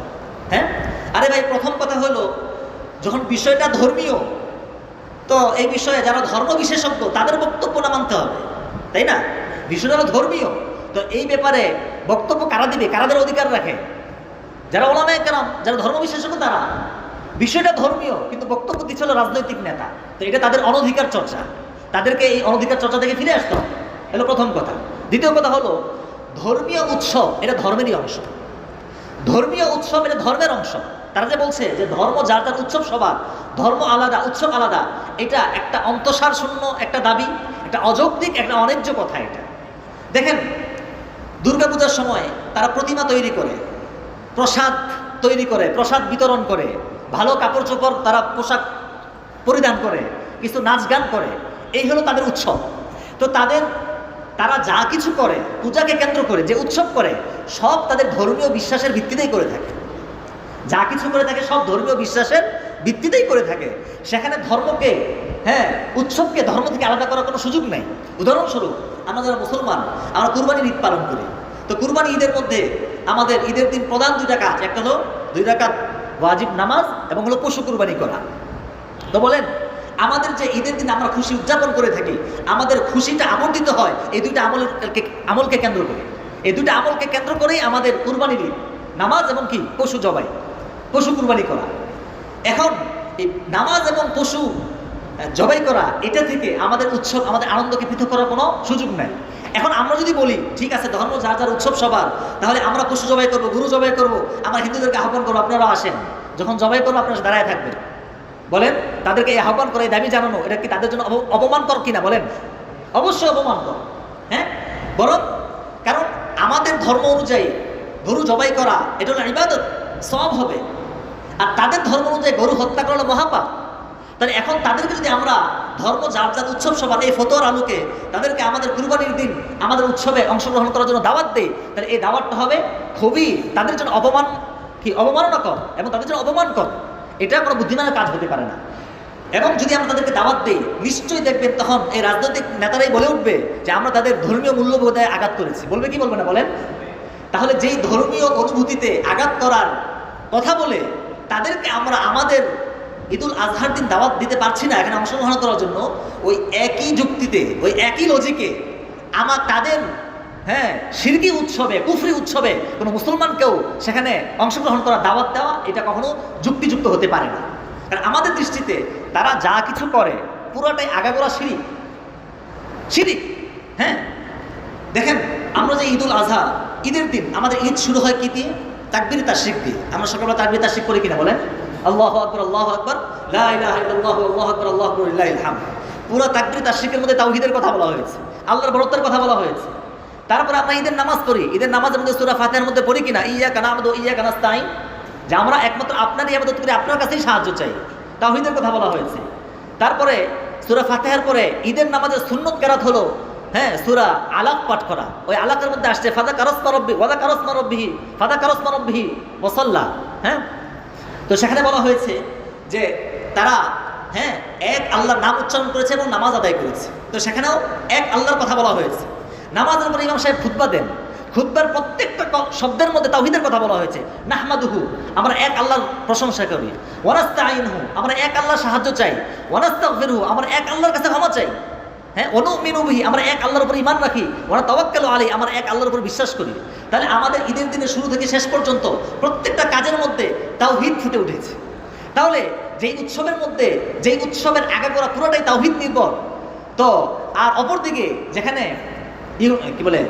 হ্যাঁ, আরে ভাই, প্রথম কথা হলো যখন বিষয়টা ধর্মীয়, তো এই বিষয়ে যারা ধর্ম বিশেষজ্ঞ তাদের বক্তব্য না মানতে হবে, তাই না? বিষয়টা হলো ধর্মীয়, তো এই ব্যাপারে বক্তব্য কারা দিবে, কারাদের অধিকার রাখে? যারা ওলামায়ে কেরাম, যারা ধর্ম বিশেষজ্ঞ তারা। বিষয়টা ধর্মীয় কিন্তু বক্তব্য দিচ্ছে হলো রাজনৈতিক নেতা, তো এটা তাদের অনধিকার চর্চা, তাদেরকে এই অনধিকার চর্চা থেকে ফিরে আসতে হবে, হলো প্রথম কথা। দ্বিতীয় কথা হলো ধর্মীয় উৎসব এটা ধর্মেরই অংশ, ধর্মীয় উৎসব এটা ধর্মের অংশ। তারা যে বলছে যে ধর্ম যার যার উৎসব সবার, ধর্ম আলাদা উৎসব আলাদা, এটা একটা অন্তঃসার শূন্য একটা দাবি, একটা অযৌক্তিক, একটা অন্যায্য কথা। এটা দেখেন, দুর্গাপূজার সময় তারা প্রতিমা তৈরি করে, প্রসাদ তৈরি করে, প্রসাদ বিতরণ করে, ভালো কাপড় চোপড় তারা পোশাক পরিধান করে, কিছু নাচ গান করে, এই হলো তাদের উৎসব। তো তারা যা কিছু করে পূজাকে কেন্দ্র করে, যে উৎসব করে সব তাদের ধর্মীয় বিশ্বাসের ভিত্তিতেই করে থাকে, যা কিছু করে থাকে সব ধর্মীয় বিশ্বাসের ভিত্তিতেই করে থাকে। সেখানে ধর্মকে, উৎসবকে ধর্ম থেকে আলাদা করার কোনো সুযোগ নেই। উদাহরণস্বরূপ, আমরা যারা মুসলমান, আমরা কুরবানির ঈদ পালন করি, তো কুরবানি ঈদের মধ্যে আমাদের ঈদের দিন প্রধান দুইটা কাজ, একটা হলো 2 রাকাত ওয়াজিব নামাজ এবং হলো পশু কুরবানি করা। তো বলেন, আমাদের যে ঈদের দিন আমরা খুশি উদযাপন করে থাকি, আমাদের খুশিটা আমন্ত্রিত হয় এই দুইটা আমলকে কেন্দ্র করে, এই দুইটা আমলকে কেন্দ্র করেই আমাদের কুরবানির ঈদ, নামাজ এবং কি পশু জবাই, পশু কুরবানি করা। এখন এই নামাজ এবং পশু জবাই করা, এটা থেকে আমাদের উৎসব, আমাদের আনন্দকে পৃথক করার কোনো সুযোগ নেই। এখন আমরা যদি বলি ঠিক আছে ধর্ম যার যার উৎসব সবার, তাহলে আমরা পশু জবাই করবো, গরু জবাই করবো, আমরা হিন্দুদেরকে আহ্বান করবো আপনারা আসেন, যখন জবাই করবো আপনারা দাঁড়ায় থাকবেন। বলেন, তাদেরকে এই আহ্বান করে দাবি জানানো এটা কি তাদের জন্য অপমানকর কিনা? বলেন, অবশ্যই অপমানকর। হ্যাঁ, বরং কারণ আমাদের ধর্ম অনুযায়ী গরু জবাই করা এটা হলো ইবাদত, সওয়াব হবে, আর তাদের ধর্ম অনুযায়ী গরু হত্যা করা হলো মহাপাপ। তাহলে এখন তাদেরকে যদি আমরা ধর্ম যার যার উৎসব সবার এই ফতোয়ার আলোকে তাদেরকে আমাদের কুরবানির দিন আমাদের উৎসবে অংশগ্রহণ করার জন্য দাওয়াত দেই, তাহলে এই দাওয়াতটা হবে খুবই তাদের জন্য অবমাননাকর এবং তাদের জন্য অপমানকর। এটা কোনো বুদ্ধিমানের কাজ হতে পারে না। এবং যদি আমরা তাদেরকে দাওয়াত দিই, নিশ্চয়ই দেখবেন তখন এই রাজনৈতিক নেতারাই বলে উঠবে যে আমরা তাদের ধর্মীয় মূল্যবোধে আঘাত করেছি। বলবে কি বলবে না বলেন? তাহলে যেই ধর্মীয় অনুভূতিতে আঘাত করার কথা বলে তাদেরকে আমরা আমাদের ঈদুল আজহার দিন দাওয়াত দিতে পারছি না এখানে অংশগ্রহণ করার জন্য, ওই একই যুক্তিতে, ওই একই লজিকে তাদের শিরকি উৎসবে, কুফরি উৎসবে কোনো মুসলমানকেও সেখানে অংশগ্রহণ করার দাওয়াত দেওয়া এটা কখনো যুক্তিযুক্ত হতে পারে না। কারণ আমাদের দৃষ্টিতে তারা যা কিছু করে পুরোটাই আগাগোড়া শিরিক। দেখেন, আমরা যে ঈদুল আজহা, ঈদের দিন আমাদের ঈদ শুরু হয় কি দিয়ে? তাকবীর তাশরিক দিয়ে। আমরা সকালবেলা তাকবীর তাশরিক করি কিনা বলেন? আল্লাহু আকবার, আল্লাহু আকবার, লা ইলাহা ইল্লাল্লাহ, আল্লাহু আকবার, আল্লাহু আকবার, লিল্লাহিল হামদ। পুরো তাকবীর তাশরিকের মধ্যে তাওহীদের কথা বলা হয়েছে, আল্লাহর বড়ত্বের কথা বলা হয়েছে। তারপরে আমরা ঈদের নামাজ পড়ি, ঈদের নামাজের মধ্যে সূরা ফাতিহার মধ্যে পড়ি কিনা ইয়্যাকা না'বুদু ওয়া ইয়্যাকা নাস্তাঈন, যে আমরা একমাত্র আপনারই ইবাদত করি, আপনার কাছেই সাহায্য চাই, তাওহীদের কথা বলা হয়েছে। তারপরে সূরা ফাতিহার পরে ঈদের নামাজের সুন্নত কেরাত হলো সূরা আলাক পাঠ করা। ওই আলাকের মধ্যে আসছে ফাযাকারাসমা রাব্বিহি ওয়া সাল্লা। তো সেখানে বলা হয়েছে যে তারা এক আল্লাহর নাম উচ্চারণ করেছে এবং নামাজ আদায় করেছে। তো সেখানেও এক আল্লাহর কথা বলা হয়েছে। নামাজের পরে ইমাম সাহেব খুতবা দেন, খুতবার প্রত্যেকটা শব্দের মধ্যে তাওহীদের কথা বলা হয়েছে। নাহমাদুহু, আমরা এক আল্লাহর প্রশংসা করি। ওয়া নাস্তাঈনুহু, আমরা এক আল্লাহর সাহায্য চাই। ওয়া নাস্তাগফিরুহু, আমরা এক আল্লাহর কাছে ক্ষমা চাই। ওয়া নুমিনু বিহি, আমরা এক আল্লাহর উপর ঈমান রাখি। ওয়া নাতাওয়াক্কালু আলাইহি, আমরা এক আল্লাহর উপর বিশ্বাস করি। তাহলে আমাদের ঈদের দিনের শুরু থেকে শেষ পর্যন্ত প্রত্যেকটা কাজের মধ্যে তাওহীদ ফুটে উঠেছে। তাহলে যেই উৎসবের মধ্যে, যেই উৎসবের আগাগোড়া পুরোটাই তাওহীদ নির্ভর, তো আর অপরদিকে যেখানে কি বলে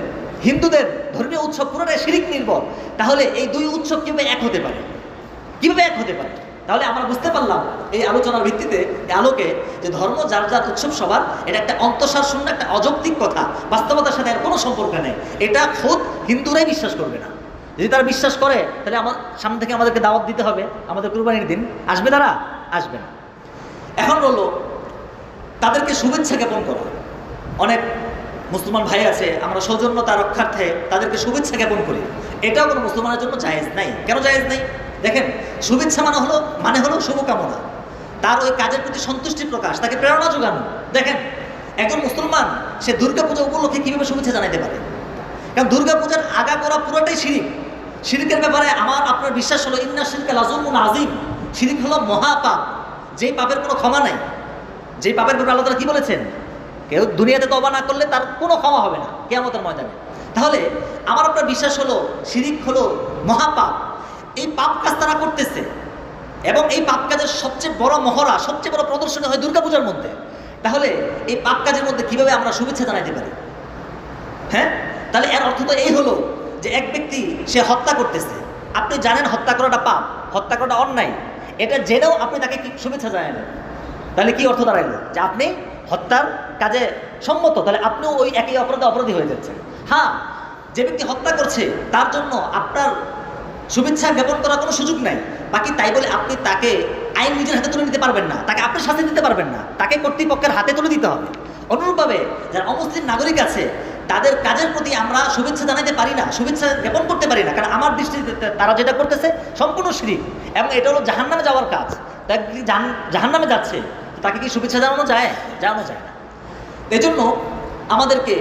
হিন্দুদের ধর্মীয় উৎসব পুরোটাই শিরিক নির্ভর, তাহলে এই দুই উৎসব কিভাবে এক হতে পারে? কিভাবে এক হতে পারে? তাহলে আমরা বুঝতে পারলাম এই আলোচনার ভিত্তিতে, এই আলোকে, যে ধর্ম যার যার উৎসব সবার, এটা একটা অন্তঃসার শূন্য একটা অযৌক্তিক কথা, বাস্তবতার সাথে এর কোনো সম্পর্ক নেই। এটা খোদ হিন্দুরাই বিশ্বাস করবে না। যদি তারা বিশ্বাস করে তাহলে আমার সামনে থেকে আমাদেরকে দাওয়াত দিতে হবে আমাদের কুরবানির দিন, আসবে তারা? আসবে না। এখন বললো তাদেরকে শুভেচ্ছা জ্ঞাপন করা। অনেক মুসলমান ভাই আছে, আমরা সৌজন্যতা রক্ষার্থে তাদেরকে শুভেচ্ছা জ্ঞাপন করি, এটাও কোনো মুসলমানের জন্য জায়েজ নাই। কেন জায়েজ নাই? দেখেন, শুভেচ্ছা মানে হলো শুভকামনা, তার ওই কাজের প্রতি সন্তুষ্টি প্রকাশ, তাকে প্রেরণা যোগানো। দেখেন, একজন মুসলমান সে দুর্গাপূজা উপলক্ষে কীভাবে শুভেচ্ছা জানাইতে পারে? কারণ দুর্গাপূজার আগা করা পুরোটাই শিরিক। শিরিকের ব্যাপারে আমার আপনার বিশ্বাস হলো ইন্না শিরকা লাযুলমুন আযীম। শিরিক হলো মহাপাপ, যেই পাপের কোনো ক্ষমা নাই। যেই পাপের ব্যাপারে আল্লাহ তাআলা কি বলেছেন? কেউ দুনিয়াতে তওবা না করলে তার কোনো ক্ষমা হবে না কিয়ামতের ময়দানে। তাহলে আমার আপনার বিশ্বাস হলো শিরিক হলো মহাপাপ। এই পাপ কাজ তারা করতেছে, এবং এই পাপ কাজের সবচেয়ে বড় মহড়া, সবচেয়ে বড় প্রদর্শনী হয় দুর্গাপূজার মধ্যে। তাহলে এই পাপ কাজের মধ্যে কিভাবে আমরা শুভেচ্ছা জানাইতে পারি? হ্যাঁ, তাহলে এর অর্থ তো এই হলো যে এক ব্যক্তি সে হত্যা করতেছে, আপনি জানেন হত্যা করাটা পাপ, হত্যা করাটা অন্যায়, এটা জেনেও আপনি তাকে শুভেচ্ছা জানালেন, তাহলে কি অর্থ দাঁড়াইলো? যে আপনি হত্যার কাজে সম্মত, তাহলে আপনিও ওই একই অপরাধে অপরাধী হয়ে যাচ্ছেন। হ্যাঁ, যে ব্যক্তি হত্যা করছে তার জন্য আপনার শুভেচ্ছা জ্ঞাপন করার কোনো সুযোগ নাই। বাকি তাই বলে আপনি তাকে আইন নিজের হাতে তুলে নিতে পারবেন না, তাকে আপনি শাস্তি দিতে পারবেন না, তাকে কর্তৃপক্ষের হাতে তুলে দিতে হবে। অনুরূপভাবে যারা অমুসলিম নাগরিক আছে তাদের কাজের প্রতি আমরা শুভেচ্ছা জানাতে পারি না, শুভেচ্ছা জ্ঞাপন করতে পারি না, কারণ আমার দৃষ্টিতে তারা যেটা করতেছে সম্পূর্ণ শিরিক, এবং এটা হলো জাহান্নামে যাওয়ার কাজ। তাকে জাহান্নামে যাচ্ছে, তাকে কি শুভেচ্ছা জানানো যায়? জানানো যায় না। এজন্য আমাদেরকে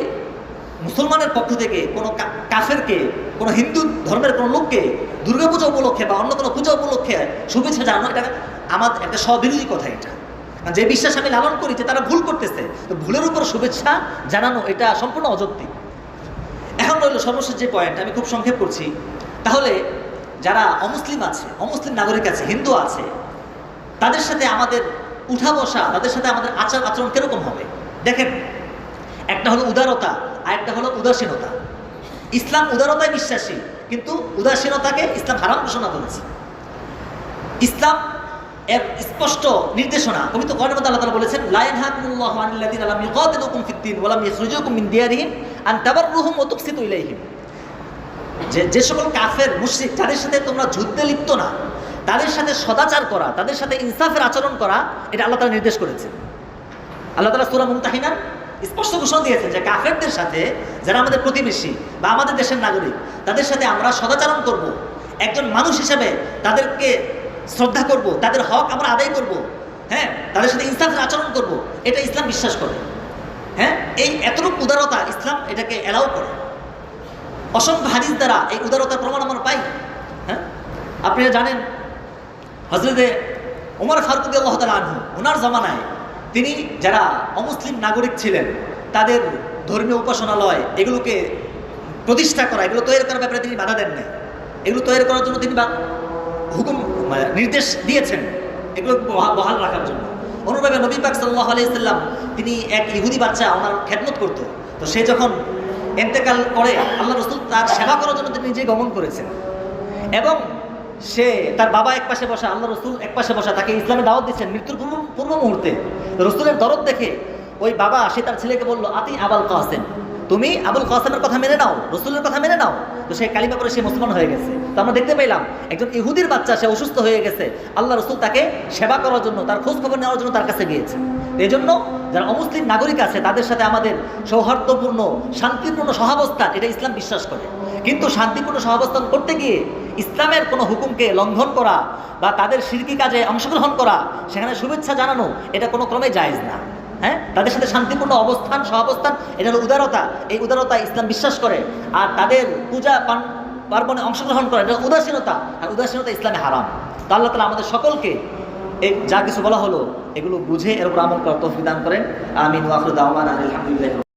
মুসলমানের পক্ষ থেকে কোনো কাফেরকে, কোনো হিন্দু ধর্মের কোনো লোককে দুর্গাপূজা উপলক্ষে বা অন্য কোনো পূজা উপলক্ষে শুভেচ্ছা জানানো, এটা আমাদের একটা স্ববিরোধী কথা। এটা যে বিশ্বাস আমি লালন করি যে তারা ভুল করতেছে, তো ভুলের উপর শুভেচ্ছা জানানো এটা সম্পূর্ণ অযৌক্তিক। এখন রইল সর্বশেষ যে পয়েন্ট, আমি খুব সংক্ষেপ করছি। তাহলে যারা অমুসলিম আছে, অমুসলিম নাগরিক আছে, হিন্দু আছে, তাদের সাথে আমাদের উঠা বসা, তাদের সাথে আমাদের আচার আচরণ কিরকম হবে? দেখেন, একটা হলো উদারতা আর একটা হলো উদাসীনতা। ইসলাম উদারতায় বিশ্বাসী, কিন্তু উদাসীনতাকে ইসলাম হারাম ঘোষণা করেছে। ইসলাম এর স্পষ্ট নির্দেশনা পবিত্র কোরআনের মধ্যে আল্লাহ তাআলা বলেছেন, লা ইয়ানহাকুমুল্লাহু আনিল্লাযীনা লাম ইউকাতিলুকুম ফিদ-দীন ওয়া লাম ইখরিজুকুম মিন দিয়ারিহিম আন তাবাররুহুম ওয়া তুকসিতু ইলাইহিম। যে সকল কাফের মুশরিক যাদের সাথে তোমরা যুদ্ধে লিপ্ত না, তাদের সাথে সদাচার করা, তাদের সাথে ইনসাফের আচরণ করা, এটা আল্লাহ তাআলা নির্দেশ করেছেন। আল্লাহ তাআলা সূরা মুমতাহিনা স্পষ্ট ঘোষণা দিয়েছেন যে কাফেরদের সাথে, যারা আমাদের প্রতিবেশী বা আমাদের দেশের নাগরিক, তাদের সাথে আমরা সদাচরণ করব, একজন মানুষ হিসেবে তাদেরকে শ্রদ্ধা করব, তাদের হক আমরা আদায় করব, হ্যাঁ, তাদের সাথে ইনসাফের আচরণ করব, এটা ইসলাম বিশ্বাস করে। হ্যাঁ, এই এতটুকু উদারতা ইসলাম এটাকে অ্যালাউ করে। অসংখ্য হাদিস দ্বারা এই উদারতার প্রমাণ আমরা পাই। হ্যাঁ, আপনারা জানেন হযরতে ওমর ফারুক রাদিয়াল্লাহু তাআলা আনহু, ওনার জামানায় তিনি যারা অমুসলিম নাগরিক ছিলেন তাদের ধর্মীয় উপাসনালয় এগুলোকে প্রতিষ্ঠা করা, এগুলো তৈরি করার ব্যাপারে তিনি বাধা দেন নাই। এগুলো তৈরি করার জন্য তিনি হুকুম নির্দেশ দিয়েছেন এগুলো বহাল রাখার জন্য। অনুরূপে নবী পাক সাল্লাল্লাহু আলাইহি সাল্লাম তিনি এক ইহুদি বাচ্চা ওনার খেদমত করতো, তো সে যখন ইন্তেকাল করে আল্লাহ রাসূল তার সেবা করার জন্য তিনি নিজে গমন করেছেন, এবং সে তার বাবা এক পাশে বসা, আল্লাহ রসুল এক পাশে বসা, তাকে ইসলামে দাওয়াত দিচ্ছেন মৃত্যুর পূর্ব মুহূর্তে। রসুলের দরদ দেখে ওই বাবা সে তার ছেলেকে বলল, আতি আবুল কাসেম, তুমি আবুল কাসেমের কথা মেনে নাও, রসুলের কথা মেনে নাও। তো সে কালিমা পড়ে সে মুসলমান হয়ে গেছে। তো আমরা দেখতে পেলাম একজন ইহুদির বাচ্চা, সে অসুস্থ হয়ে গেছে, আল্লাহ রসুল তাকে সেবা করার জন্য, তার খোঁজ খবর নেওয়ার জন্য তার কাছে গিয়েছে। এই জন্য যারা অমুসলিম নাগরিক আছে তাদের সাথে আমাদের সৌহার্দ্যপূর্ণ শান্তিপূর্ণ সহাবস্থান, এটা ইসলাম বিশ্বাস করে। কিন্তু শান্তিপূর্ণ সহাবস্থান করতে গিয়ে ইসলামের কোনো হুকুমকে লঙ্ঘন করা বা তাদের শিরকি কাজে অংশগ্রহণ করা, সেখানে শুভেচ্ছা জানানো, এটা কোনো ক্রমে জায়েজ না। হ্যাঁ, তাদের সাথে শান্তিপূর্ণ অবস্থান সহাবস্থান, এটা হলো উদারতা। এই উদারতা ইসলাম বিশ্বাস করে। আর তাদের পূজা পার্বণে অংশগ্রহণ করে, এটা উদাসীনতা, আর উদাসীনতা ইসলামে হারাম। তো আল্লাহ তাআলা আমাদের সকলকে এই যা কিছু বলা হলো এগুলো বুঝে এর উপর আমল করার তৌফিক দান করেন। আমিন ওয়া আখিরু দাওয়ানা আলহামদুলিল্লাহ।